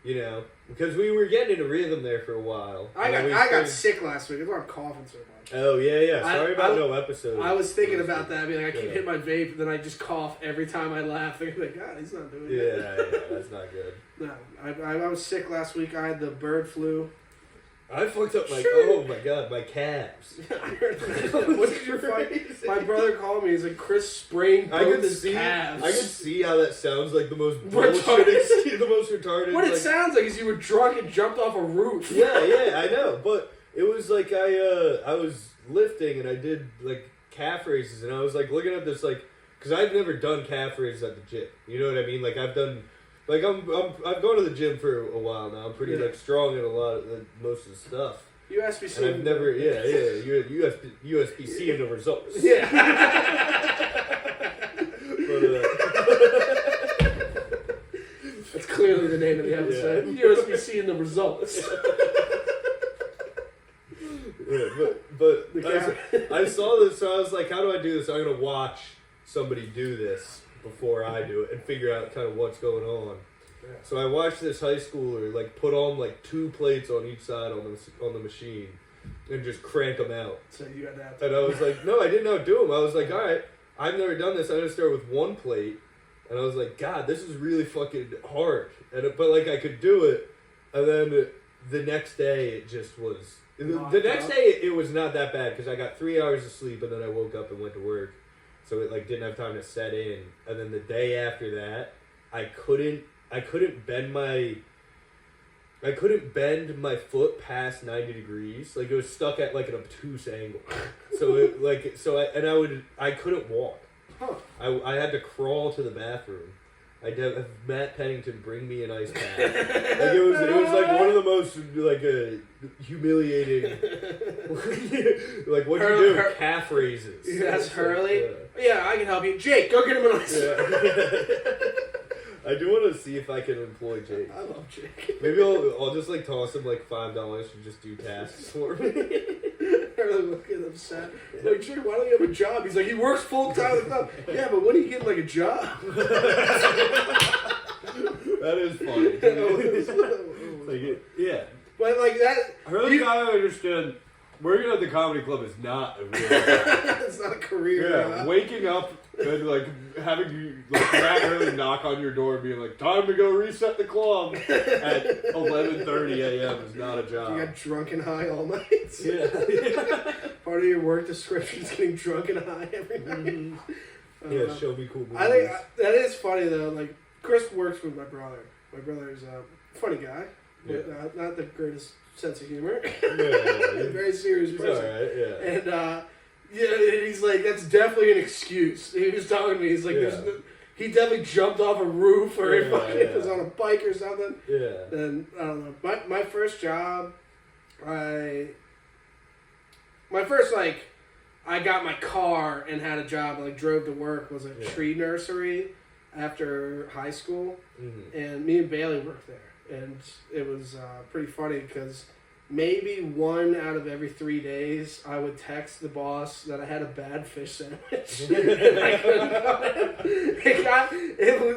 because we were getting in a rhythm there for a while. I got sick last week. That's why I'm coughing so much. Oh, yeah. Sorry about no episode. I was thinking about that. I keep hitting my vape, and then I just cough every time I laugh. Thinking like, God, he's not doing that. Yeah, that's not good. No, I was sick last week. I had the bird flu. I fucked up oh my god, my calves. I heard that. What did your fight? My brother called me. He's like, Chris sprained both his calves. I could see how that sounds like the most bullshit, the most retarded. What it sounds like is you were drunk and jumped off a roof. Yeah, I know. But it was like I was lifting and I did like calf raises and I was like looking at this because I've never done calf raises at the gym. You know what I mean? Like I've done. Like I've gone to the gym for a while now. I'm pretty strong in most of the stuff. USBC'ing. And I've never USBC'ing the results. Yeah. That's clearly the name of the episode. Yeah. USBC'ing the results. Yeah, but I saw this, so I was like, how do I do this? I'm gonna watch somebody do this before I do it and figure out kind of what's going on. Yeah. So I watched this high schooler put on 2 plates on each side on the machine and just crank them out. So you had that. And I was like, no, I didn't know how to do them. I was like, all right, I've never done this. I'm gonna start with 1 plate, and I was like, God, this is really fucking hard. But I could do it, and then the next day it just was. The next day it was not that bad because I got 3 hours of sleep and then I woke up and went to work. So it didn't have time to set in, and then the day after that, I couldn't bend my foot past 90 degrees. It was stuck at an obtuse angle. So I couldn't walk. Huh. I had to crawl to the bathroom. I'd have Matt Pennington bring me an ice pack. It was one of the most humiliating. What do you do? Calf raises. That's Hurley. Yeah, I can help you. Jake, go get him an ice pack. I do want to see if I can employ Jake. I love Jake. Maybe I'll just toss him $5 to just do tasks for me. Really looking upset. Like, Jake, why don't you have a job? He's like, he works full time. Yeah, but when are you getting a job? That is funny. Yeah. But that. I really gotta understand. Working at the comedy club is not a real it's not a career. Yeah, waking up and having Matt really knock on your door and being like, time to go reset the club at 11:30 a.m. is not a job. You got drunk and high all night. Yeah. Part of your work description is getting drunk and high every night. Yeah, show me cool movies. I think that is funny though. Chris works with my brother. My brother is a funny guy, but not the greatest sense of humor. Yeah. Very serious person. Alright, yeah. And and he's like, that's definitely an excuse. He was telling me, he's like, he definitely jumped off a roof or he was on a bike or something. Yeah. And I don't know. My first job, I got my car and had a job, drove to work, was a tree nursery after high school. Mm-hmm. And me and Bailey worked there. And it was pretty funny because maybe 1 out of every 3 days I would text the boss that I had a bad fish sandwich. And I couldn't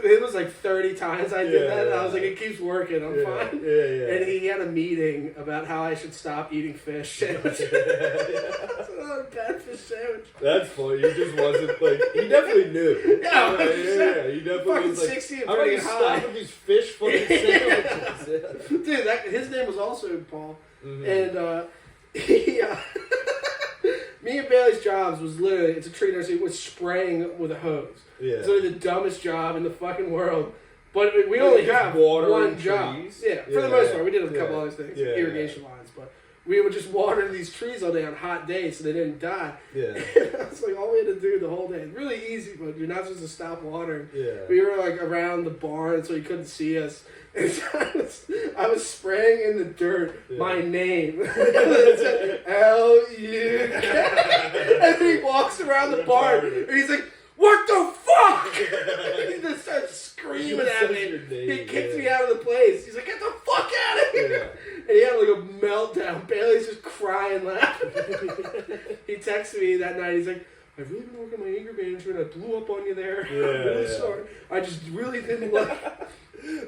it was 30 times I did that. And I was like, it keeps working. I'm fine. Yeah. And he had a meeting about how I should stop eating fish sandwiches. So, want a catfish sandwich. That's funny. He just wasn't like, he definitely knew. Yeah, He definitely fucking was like, 60 and how do you pretty stop high. with these fish fucking sandwiches? Dude, his name was also Paul. Mm-hmm. And me and Bailey's jobs was literally, it's a tree nursery, was spraying with a hose. Yeah. It's literally the dumbest job in the fucking world. But we only have one job. Trees? Yeah, for the most part. We did a couple other things, irrigation lines. But we would just water these trees all day on hot days so they didn't die. Yeah. That's like all we had to do the whole day. Really easy, but you're not supposed to stop watering. Yeah. We were like around the barn so he couldn't see us. And so I was spraying in the dirt my name. L-U. And then he walks around the barn and he's like, what the fuck? He just starts screaming at me. He kicks me out of the place. He's like, get the fuck out of here. Yeah. And he had like a meltdown. Bailey's just crying, laughing. He texted me that night. He's like, I've really been working my anger management. I blew up on you there. I'm really sorry. I just really didn't like.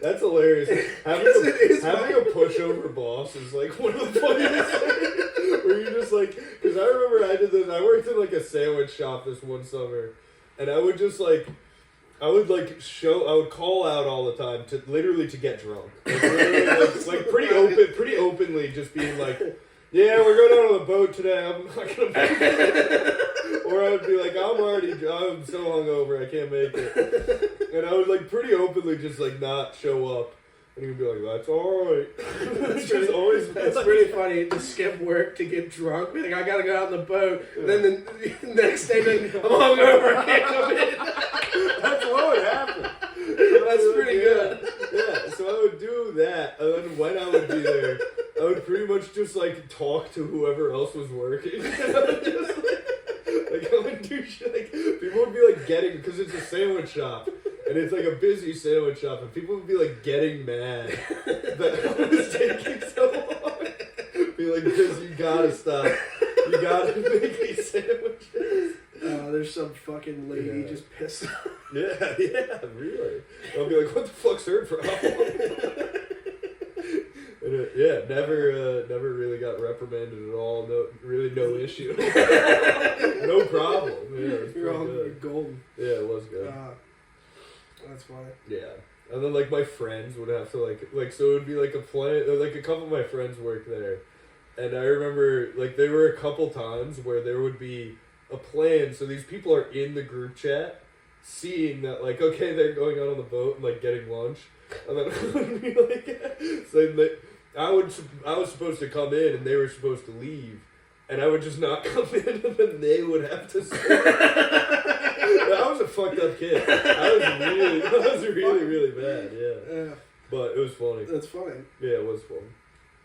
That's hilarious. Having a pushover boss is like one of the funniest things. Where you're just like, because I remember I did this. I worked in like a sandwich shop this one summer, and I would just like, I would call out all the time to literally to get drunk, like pretty openly, just being like, yeah, we're going out on the boat today. I'm not gonna make it. Or I would be like, I'm so hungover, I can't make it. And I would like pretty openly just like not show up. And he'd be like, that's alright. It's pretty funny to skip work to get drunk. Be like, I gotta go out on the boat. Yeah. Then the next day, like, I'm hungover, I can't come in. That's what would happen. That's pretty good. Yeah, so I would do that. And then when I would be there, I would pretty much just like talk to whoever else was working. And I would just like I would do shit. Like, people would be like getting, because it's a sandwich shop. And it's like a busy sandwich shop, and people would be like getting mad that I was taking so long. Be like, Chris, you gotta stop. You gotta make these sandwiches. There's some fucking lady just pissed off. Yeah, really. I'll be like, what the fuck's her problem? And never really got reprimanded at all. No issue. No problem. Yeah, you're golden. Yeah, it was good. That's funny. Yeah. And then, like, my friends would have to, like, so it would be, like, a couple of my friends worked there. And I remember, like, there were a couple times where there would be a plan. So these people are in the group chat, seeing that, like, okay, they're going out on the boat and, like, getting lunch. And then I would be like, so I was supposed to come in and they were supposed to leave. And I would just not come in, and then they would have to stay. I was a fucked up kid. I was really bad, yeah. But it was funny. That's funny. Yeah, it was funny.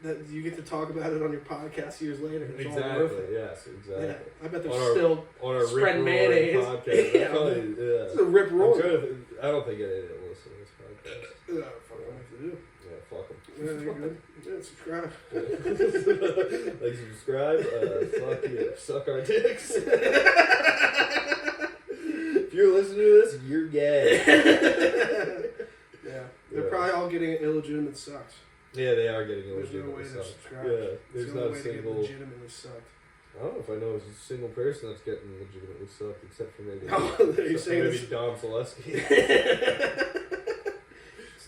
That you get to talk about it on your podcast years later. It's exactly, all worth it. yes, exactly. Yeah. I bet there's still on our spread mayonnaise. Podcast. It's a rip roll. I don't think anyone will listen to this podcast. Yeah, fuck what I have to do. Yeah, fuck them. Yeah, you're good. Yeah, subscribe. Like, subscribe, fuck you, suck our dicks. If you're listening to this, you're gay. Yeah, they're probably all getting illegitimate sucks. Yeah, they are getting There's no way illegitimate to sucked. subscribe. Yeah, there's not a single. Legitimately sucked. I don't know if I know a single person that's getting legitimately sucked, except for maybe maybe Dom Zaleski.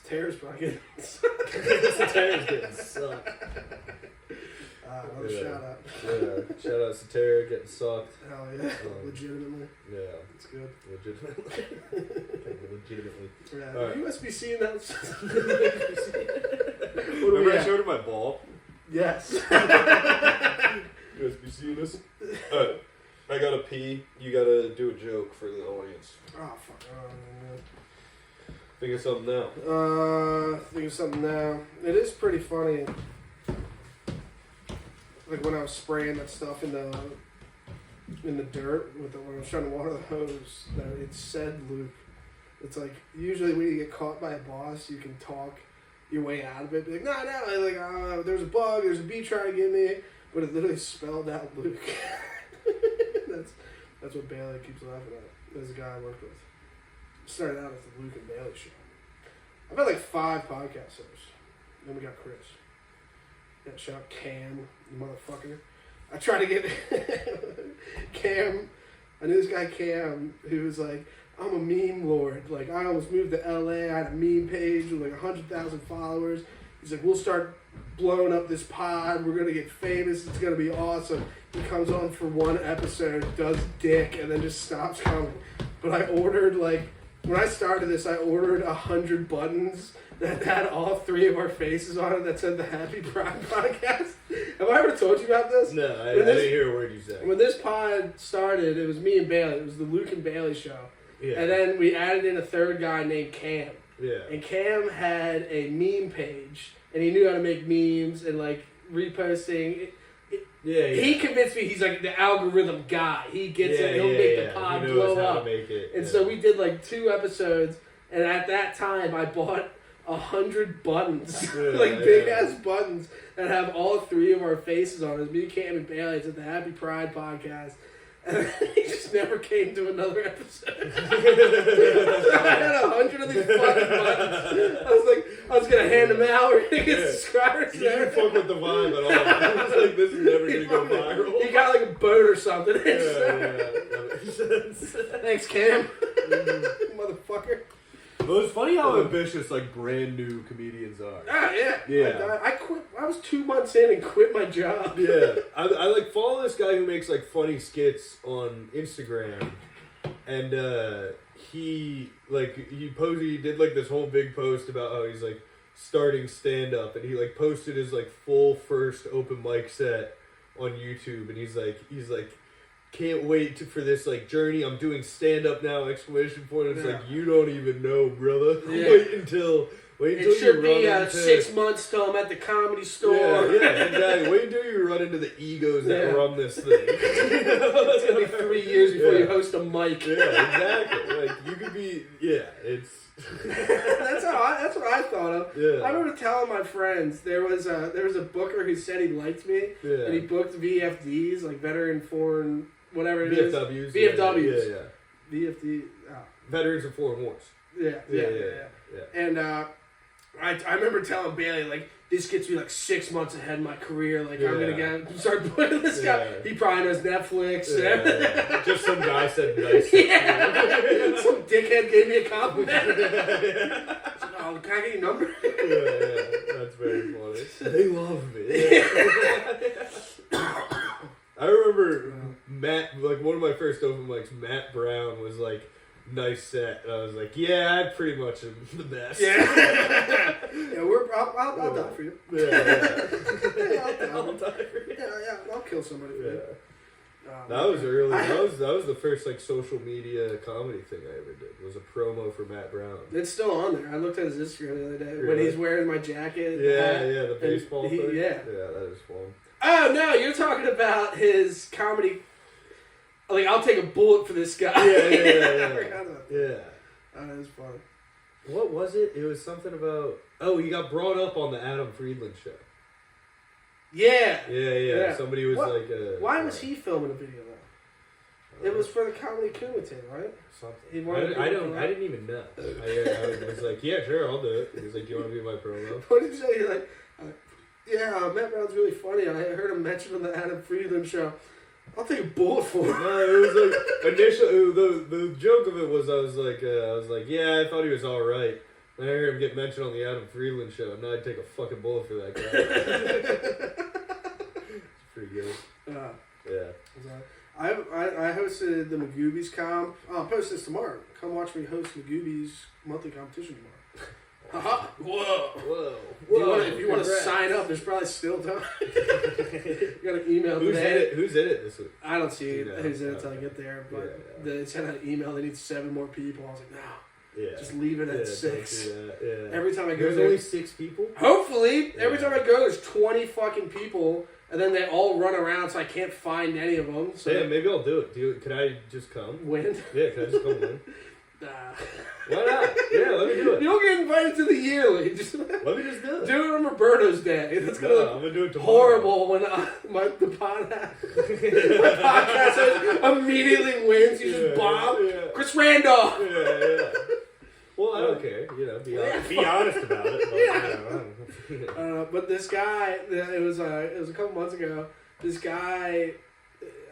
Tara's probably getting sucked. Tara's getting sucked. Another shout out. Yeah, shout out to Tara getting sucked. Hell yeah, legitimately. Yeah, it's good. Legitimately. Yeah, right. USBC'ing that. Remember I showed her my ball? Yes. USBC'ing this? Alright, I gotta pee. You gotta do a joke for the audience. Oh, fuck. Think of something now. Think of something now. It is pretty funny. Like when I was spraying that stuff in the dirt when I was trying to water the hose, that it said Luke. It's like usually when you get caught by a boss, you can talk your way out of it. Be like, no, there's a bug, there's a bee trying to get me, but it literally spelled out Luke. That's what Bailey keeps laughing at. There's a guy I worked with. Started out as the Luke and Bailey show. I've had like 5 podcast hosts. Then we got Chris. Yeah, shout out Cam, you motherfucker. I try to get Cam. I knew this guy Cam who was like, I'm a meme lord. Like, I almost moved to LA. I had a meme page with like 100,000 followers. He's like, we'll start blowing up this pod. We're gonna get famous. It's gonna be awesome. He comes on for one episode, does dick, and then just stops coming. But I ordered when I started this, I ordered 100 buttons that had all 3 of our faces on it that said the Happy Pride Podcast. Have I ever told you about this? No, I didn't hear a word you said. When this pod started, it was me and Bailey. It was the Luke and Bailey show. Yeah. And then we added in a third guy named Cam. Yeah. And Cam had a meme page, and he knew how to make memes and like reposting. He convinced me he's like the algorithm guy. He gets it. He'll make the pod blow up. And so we did like 2 episodes, and at that time I bought 100 buttons, big ass buttons that have all 3 of our faces on it. Me, Cam, and Bailey. It's at the Happy Pride Podcast. And he just never came to another episode. So I had 100 of these fucking buttons. I was gonna hand them out. We're gonna get subscribers. You didn't fuck with the vibe at all. I was like, this is never gonna go viral. He got like a boat or something. Thanks, Cam. Motherfucker. Well, it's funny how ambitious like brand new comedians are. Yeah. I quit. I was 2 months in and quit my job. Yeah, I like follow this guy who makes like funny skits on Instagram, and he did like this whole big post about how he's like starting stand up, and he like posted his like full first open mic set on YouTube, and he's like. Can't wait for this like journey. I'm doing stand up now! ! It's like you don't even know, brother. Yeah. Wait until it should be 6 months till I'm at the Comedy Store. Yeah, exactly. Wait until you run into the egos that run this thing. It's gonna be 3 years before you host a mic. Yeah, exactly. Like you could be. Yeah, it's. That's what I thought of. Yeah. I remember telling my friends there was a booker who said he liked me, and he booked VFDs, like veteran foreign whatever it is. VFWs. Yeah. VFD. Veterans of Foreign Wars. Yeah. And I remember telling Bailey, like, this gets me like 6 months ahead in my career. Like, I'm gonna start putting this guy. He probably knows Netflix. Yeah. Just some guy said nice. Some dickhead gave me a compliment. Oh, can I get your number? That's very funny. They love me. I remember Matt, like one of my first open mics, Matt Brown was like, nice set. And I was like, yeah, I pretty much am the best. Yeah. I'll die for you. I'll die for you. Yeah, I'll kill somebody for you. That was early. That was the first like social media comedy thing I ever did. It was a promo for Matt Brown. It's still on there. I looked at his Instagram the other day when he's wearing my jacket. Yeah, the baseball thing. Yeah, that is fun. Oh no, you're talking about his comedy. Like, I'll take a bullet for this guy. Yeah. I forgot about that. Yeah. That was fun. What was it? It was something about. Oh, he got brought up on the Adam Friedland show. Yeah. Somebody was why was he filming a video though? It was for the Comedy Kumite, right? Something. I didn't even know. I was like, yeah, sure, I'll do it. He was like, do you want to be my promo? What did you say? You're like, Matt Brown's really funny. I heard him mention on the Adam Friedland show. I'll take a bullet for him. No, it was like initially the joke of it was I was like, yeah, I thought he was all right. And I heard him get mentioned on the Adam Friedland show, and now I'd take a fucking bullet for that guy. It's pretty good. Yeah. I hosted the Magoobies comp. I'll post this tomorrow. Come watch me host Magoobies monthly competition tomorrow. Whoa. If you want to sign up, there's probably still time. You got an email today. Who's in it this week? I don't see who's in it until I get there. But they sent out an email. They need 7 more people. I was like, no. Just leave it at 6. Every time I go there's only 6 people? Hopefully. Every time I go, there's 20 fucking people. And then they all run around, so I can't find any of them. So maybe I'll do it. Can I just come? Win? Yeah, can I just come win? Nah. Why not? Yeah, let me do it. You'll get invited to the yearly. Let me just do it. Do it on Roberto's Day. That's I'm gonna do it tomorrow. Horrible when my podcast immediately wins. You just bomb. Yeah. Chris Randolph. Yeah. Well, I don't care. Be honest about it. But this guy, it was a couple months ago. This guy,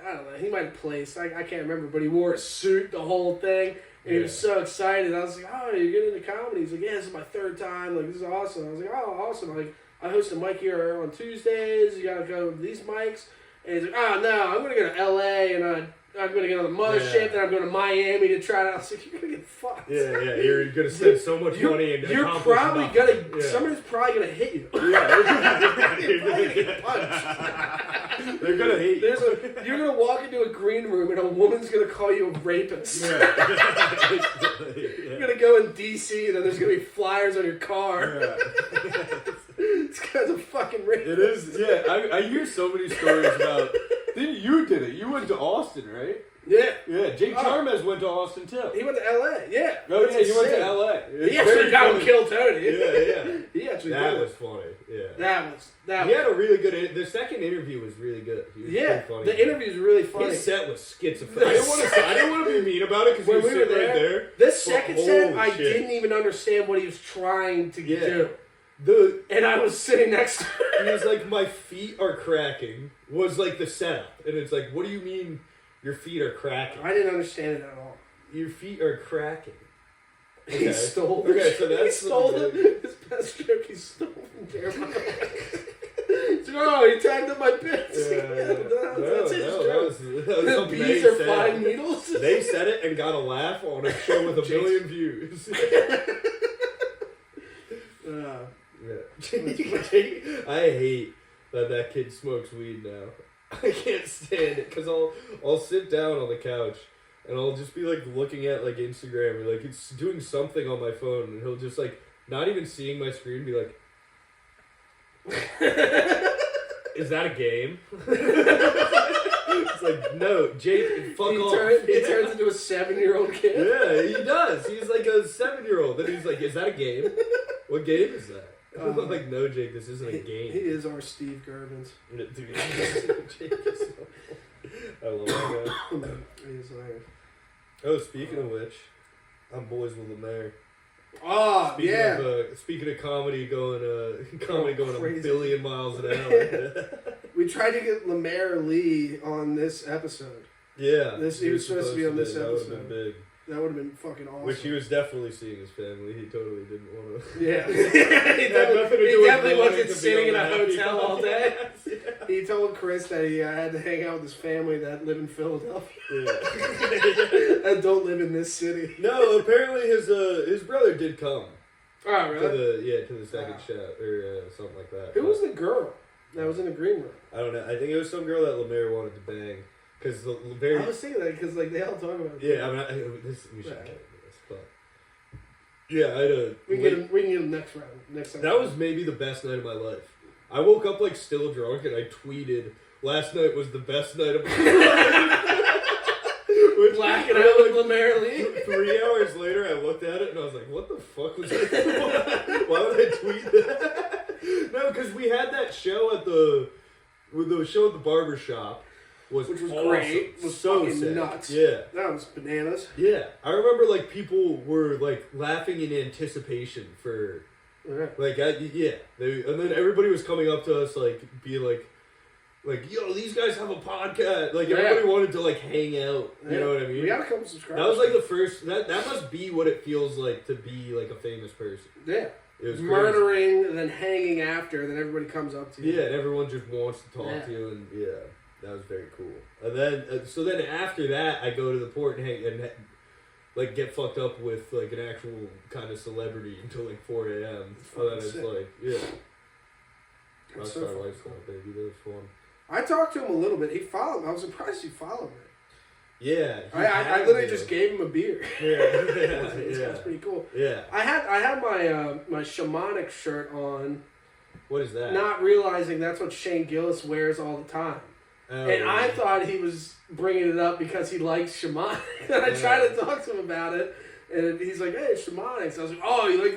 I don't know. He might have placed. I can't remember, but he wore a suit the whole thing. And he was so excited. I was like, oh, you're getting into comedy. He's like, yeah, this is my 3rd time. Like, this is awesome. I was like, oh, awesome. Like, I host a mic here on Tuesdays. You got to go to these mics. And he's like, oh, no, I'm going to go to L.A. and I'm going to get on the mothership. Then I'm going to Miami to try it out. I was like, you're going to get fucked. Yeah. You're going to spend so much money and you're probably going to, somebody's probably going to hit you. Yeah. You're probably going to get punched. They're going to hate you. You're going to walk into a green room and a woman's going to call you a rapist. Yeah. You're going to go in D.C. and then there's going to be flyers on your car. Yeah. This guy's a fucking rapist. It is, yeah. I hear so many stories about... You did it. You went to Austin, right? Yeah. Yeah, Jake Charmez went to Austin, too. He went to L.A., yeah. Oh, yeah, you went to L.A. He actually got him killed Tony. Yeah. He actually That did. was funny, yeah. That He had a really good... The second interview was really good. He was pretty funny. The interview's really funny. His set was schizophrenic. I didn't want to be mean about it because he was sitting right there. This second set, I didn't even understand what he was trying to do. And I was sitting next to him. He was like, my feet are cracking, was like the setup. And it's like, what do you mean your feet are cracking? I didn't understand it at all. Your feet are cracking. Okay. He stole it. Okay, so that's he stole it. His best joke he stole from Jeremiah. He's like, oh, he tagged up my bits. That's his joke. The bees are fine needles. They said it and got a laugh on a show with 1 million views. I hate that kid smokes weed now. I can't stand it because I'll sit down on the couch and I'll just be like looking at like Instagram or like it's doing something on my phone and he'll just like not even seeing my screen be like, is that a game? It's like, no, Jake, fuck off. He turns into a 7-year-old kid. Yeah, he does. He's like a 7-year-old. And he's like, is that a game? What game is that? I'm like, no, Jake, this isn't a game. He is our Steve Gervins. Dude, Jake is so... I love that guy. He's hilarious. Oh, speaking of which, I'm boys with Lemaire. Oh, Speaking of comedy going crazy. 1 billion miles an hour. We tried to get Lemaire Lee on this episode. Yeah. He was supposed to be on this episode. That would have been big. That would have been fucking awesome. Which he was definitely seeing his family. He totally didn't want to. Yeah. he definitely wasn't sitting in a hotel all day. Yeah. He told Chris that he had to hang out with his family that live in Philadelphia. Yeah. And don't live in this city. No, apparently his brother did come. Oh, really? To the second shot or something like that. Who was the girl that was in the green room? I don't know. I think it was some girl that Lemaire wanted to bang. Because I was thinking that because like they all talk about it. Yeah, I mean, we should get into this, but yeah, I had a. We can get him next round. Next time. That was maybe the best night of my life. I woke up like still drunk, and I tweeted, "Last night was the best night of my life." Blacking out with Lemaire Lee. 3 hours later, I looked at it and I was like, "What the fuck was that? Why would I tweet that?" No, because we had that show at the barber shop. Which was awesome. Great. It was so fucking sick. Nuts. Yeah. That was bananas. Yeah. I remember, like, people were, like, laughing in anticipation for, like, and then everybody was coming up to us, like, being like, yo, these guys have a podcast. Like, everybody wanted to, like, hang out. You know what I mean? We got a couple subscribers. That was, like, the first, that must be what it feels like to be, like, a famous person. Yeah. It was murdering crazy. And then hanging after, and then everybody comes up to you. Yeah, and everyone just wants to talk to you, and, that was very cool. And then, so then after that, I go to the port and hang, and like get fucked up with like an actual kind of celebrity until like 4 a.m. So then it's like, rockstar lifestyle, baby. That was fun. I talked to him a little bit. He followed me. I was surprised he followed me. Yeah. I literally just gave him a beer. Yeah. That's pretty cool. Yeah. I had my shamanic shirt on. What is that? Not realizing that's what Shane Gillis wears all the time. And I thought he was bringing it up because he likes shamanic. And I tried to talk to him about it. And he's like, hey, shamanic. So I was like, oh, you like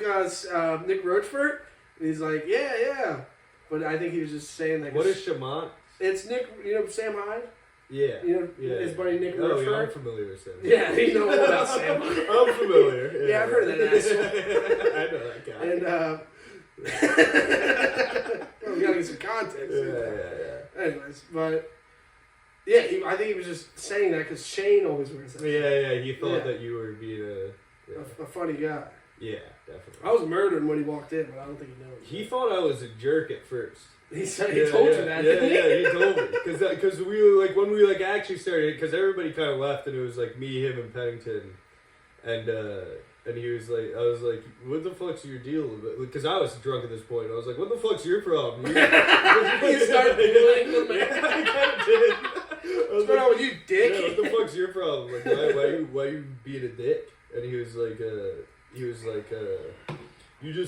Nick Rochefort? And he's like, yeah. But I think he was just saying that. What is shaman? It's Nick, you know Sam Hyde? Yeah. You know his buddy Nick Rochefort? Oh, yeah, I'm familiar with Sam. Yeah, you know all about Sam Hyde. I'm familiar. Yeah, I've heard of that asshole. I know that guy. And, well, we gotta get some context. Yeah. Anyways, but Yeah, I think he was just saying that because Shane always wears that. Yeah, he thought that you were being a funny guy. Yeah, definitely. I was murdering when he walked in, but I don't think he knows. He thought I was a jerk at first. He said he told you that. He told me because we were like when we like actually started because everybody kind of left and it was like me, him, and Pennington, and he was like, I was like, what the fuck's your deal? Because I was drunk at this point. I was like, what the fuck's your problem? You started blaming him. I kind of did. What's going on with you, dick? Yeah, what the fuck's your problem? Like, why you being a dick? And he was like, you just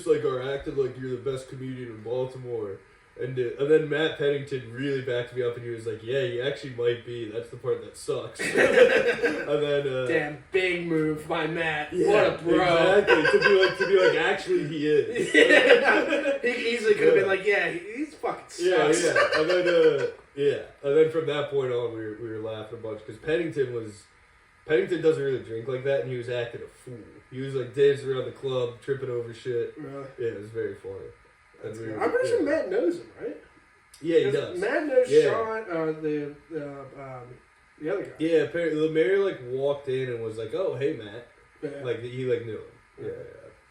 like are acting like you're the best comedian in Baltimore. And then Matt Pennington really backed me up, and he was like, "Yeah, he actually might be. That's the part that sucks." And then, damn big move by Matt. Yeah, what a bro! Exactly. to be like, actually, he is. He easily could have been like, "Yeah, he's fucking sucks." Yeah. And then from that point on, we were laughing a bunch because Pennington doesn't really drink like that, and he was acting a fool. He was like dancing around the club, tripping over shit. Really? Yeah, it was very funny. I'm pretty sure Matt knows him, right? Yeah, he does. Matt knows Sean, the other guy. Yeah, apparently Lemaire like walked in and was like, "Oh, hey, Matt." Yeah. Like he like knew him. Yeah.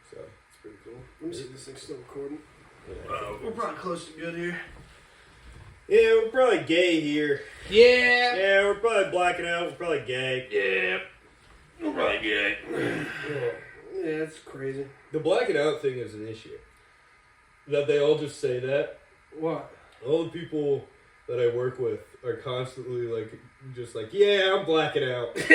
So it's pretty cool. Let me see if this thing's still recording. Yeah. We're probably close to good here. Yeah, we're probably gay here. Yeah. Yeah, we're probably blacking out. We're probably gay. Yeah. We're probably gay. Yeah, it's crazy. The blacking out thing is an issue. That they all just say that. What? All the people that I work with are constantly like, just like, yeah, I'm blacking out. Like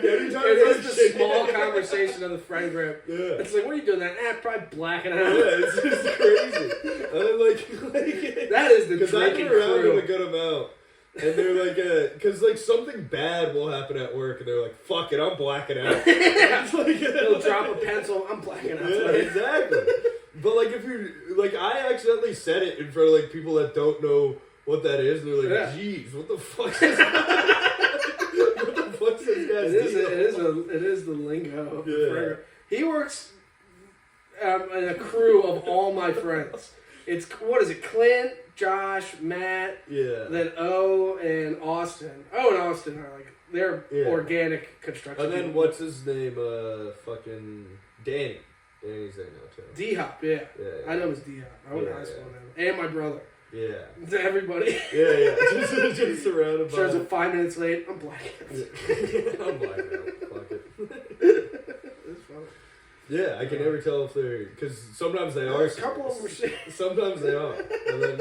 every time it is the small conversation of the friend group. Yeah. It's like, what are you doing? Probably blacking out. Yeah, it's just crazy. And then like that is the because I've drinking been around crew. a good amount. And they're like, because like something bad will happen at work, and they're like, "Fuck it, I'm blacking out." It's like, they'll drop a pencil. I'm blacking out. Yeah, exactly. But like, if you like, I accidentally said it in front of like people that don't know what that is, and they're like, "Jeez, what the fuck is that? What the fuck's this guy's deal?" It is the lingo. Of yeah. the he works in a crew of all my friends. It's what is it? Clint, Josh, Matt, then O and Austin. O and Austin are like they're organic construction. And then people. what's his name? Fucking Danny. Danny's there now too. D-Hop, yeah. I know it's D-Hop. I went to high school with him. And my brother. Yeah. To everybody. Yeah. Just surrounded by. Sure, it's 5 minutes late. I'm black. I'm black out. Fuck it. It's funny. Yeah, I can never tell if they're because sometimes they are. A couple of them were shit. Sometimes they are, and then,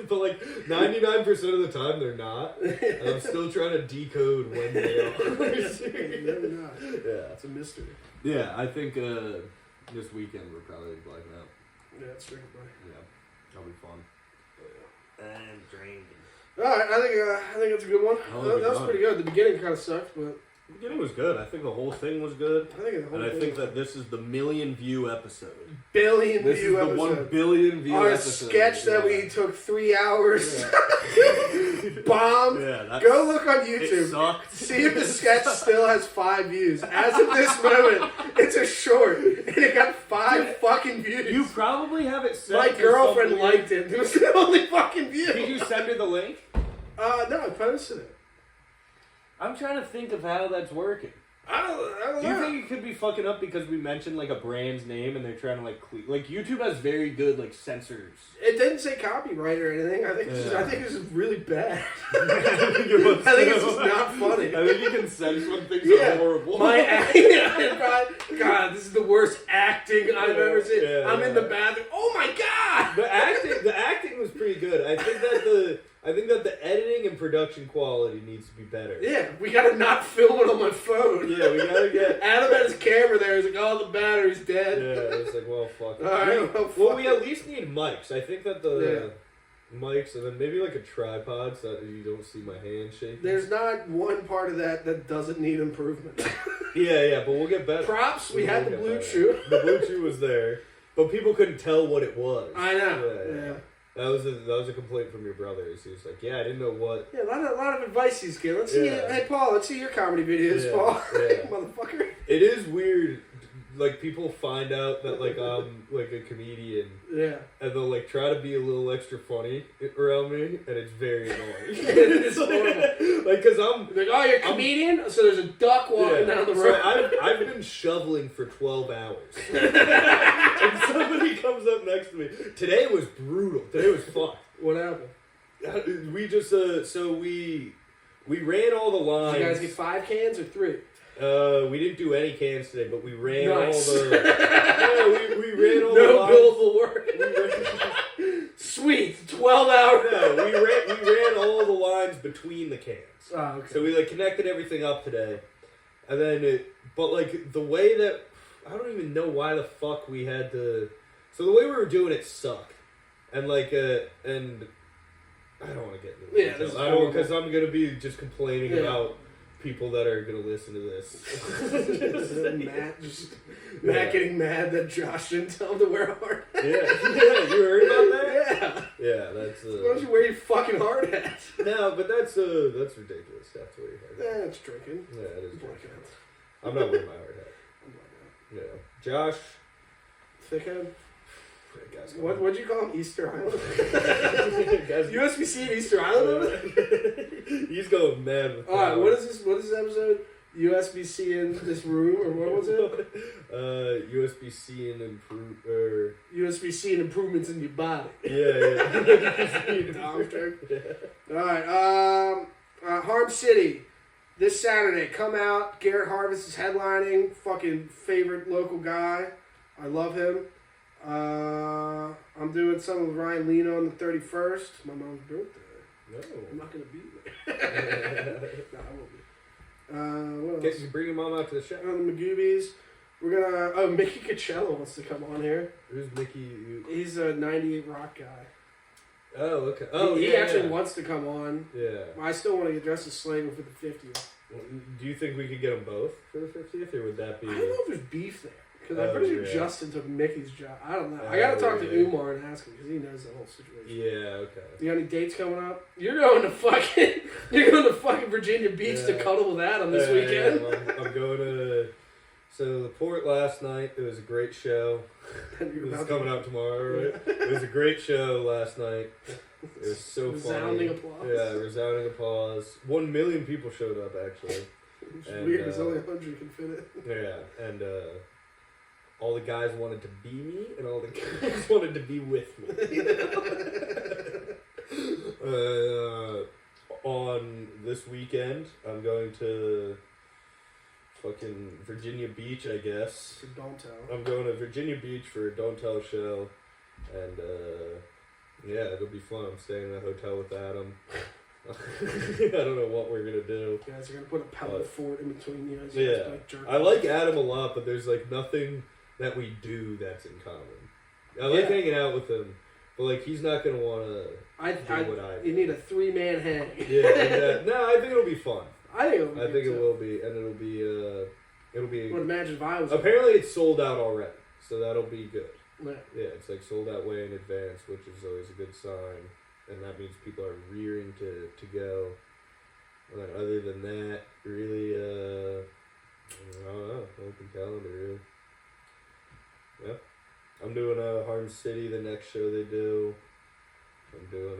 but like 99% of the time they're not. And I'm still trying to decode when they are. Never know. Yeah, It's a mystery. Yeah, I think this weekend we're probably blacking out. Yeah, it's drinking, buddy. Yeah, that'll be fun. I'm drinking. All right, I think that's a good one. That was pretty good. The beginning kind of sucked, but The beginning was good. I think the whole thing was good. I think the whole And I thing think was that this is the million-view episode. billion This view is the episode. 1 billion view Our episode. sketch that we took 3 hours. Bombed. Yeah, Go look on it YouTube. sucked. See if the sketch still has 5 views. As of this moment, it's a short, and it got 5 fucking views. You probably have it set My to girlfriend some liked it. It was the only fucking view. Did you send her the link? No, I posted it. I'm trying to think of how that's working. I don't Do you know. think it could be fucking up because we mentioned like a brand's name and they're trying to like YouTube has very good like censors. It didn't say copyright or anything. I think it's just really bad. I think it's just not funny. I think you can sense when things are horrible. My acting, God, this is the worst acting I've ever seen. Yeah, I'm in the bathroom. Oh my God! The acting was pretty good. I think that the editing and production quality needs to be better. Yeah, we gotta not film it on my phone. Yeah, we gotta get. Adam had his camera there. He's like, "Oh, the battery's dead." Yeah, it's like, well, fuck it. All right, Well, we at least need mics. I think that the mics and then maybe like a tripod so that you don't see my hand shaking. There's not one part of that doesn't need improvement. Yeah, but we'll get better. Props. We had the will get blue better. chew. The blue chew was there, but people couldn't tell what it was. I know. Yeah. That was a complaint from your brother. He was like, "Yeah, I didn't know what." Yeah, a lot of advice he's giving. Let's see. Yeah. Hey, Paul. Let's see your comedy videos, Yeah, Paul. yeah. Motherfucker. It is weird like people find out that like I'm like a comedian. Yeah. And they'll like try to be a little extra funny around me, and it's very annoying. It's horrible. Like, cause I'm like, oh, you're a comedian? So there's a duck walking down the road. So I've been shoveling for 12 hours. And somebody comes up next to me. Today was brutal. Today was fun. What happened? We just we ran all the lines. Did you guys get 5 cans or 3? We didn't do any cans today, but we ran Nice. all the. No, we ran all the no lines. billable work. Sweet, 12 hours. No, we ran all the lines between the cans. Oh, okay. So we like connected everything up today, and then but like the way that I don't even know why the fuck we had to. So the way we were doing it sucked, and like and I don't want to get into this is horrible. because I'm gonna be just complaining about people that are gonna listen to this. Matt getting mad that Josh didn't tell him to wear a hard hat. Yeah, you heard about that? Yeah. That's. Why don't you wear your fucking hard hat? No, but that's ridiculous. That's what you heard. It's drinking. Yeah, it is. Blackout. I'm not wearing my hard hat. Yeah, Josh. Thickhead. Guys, What'd you call him? Easter Island? USBC and Easter Island? He's going mad with Alright, what is this episode? USBC in this room, or what was it? USBC and USBC and improvements in your body. Yeah. Alright, Harm City. This Saturday, come out. Garrett Harvest is headlining. Fucking favorite local guy. I love him. I'm doing something with Ryan Leno on the 31st. My mom's birthday. No. I'm not going to be there. No, I won't be. What else? Guess you bring your mom out to the show. The Magoobies. We're going to... Oh, Mickey Coachella wants to come on here. Who's Mickey? He's a 98 Rock guy. Oh, okay. Oh, he actually wants to come on. Yeah. I still want to get dressed as Slater for the 50th. Do you think we could get them both for the 50th, or would that be... I don't know if there's beef there. Because I'm pretty sure Justin took Mickey's job. I don't know. I got to talk to Umar and ask him because he knows the whole situation. Yeah, okay. You got any dates coming up? You're going to fucking Virginia Beach to cuddle with Adam this weekend. Yeah, I'm going to... So the Port last night, it was a great show. It's coming out tomorrow, right? It was a great show last night. It was so resounding funny. Applause. Yeah, resounding applause. 1 million people showed up, actually. It's weird, there's only 100 can fit it. Yeah, and all the guys wanted to be me, and all the girls wanted to be with me. On this weekend, I'm going to fucking Virginia Beach, I guess. For Don't Tell. I'm going to Virginia Beach for a Don't Tell show, and yeah, it'll be fun. I'm staying in a hotel with Adam. I don't know what we're gonna do. You guys are gonna put a pellet fort in between you guys. Yeah, I like Adam a lot, but there's like nothing that we do that's in common. I like hanging out with him, but like he's not gonna want to do what I do. You need a 3-man hang. Yeah, no, I think it'll be fun. I think it will be, and it'll be. I would imagine if I was. Apparently, it's sold out already, so that'll be good. Yeah, it's like sold out way in advance, which is always a good sign, and that means people are rearing to go. And then other than that, really, I don't know, open calendar, really. Yeah, I'm doing Harm City, the next show they do. I'm doing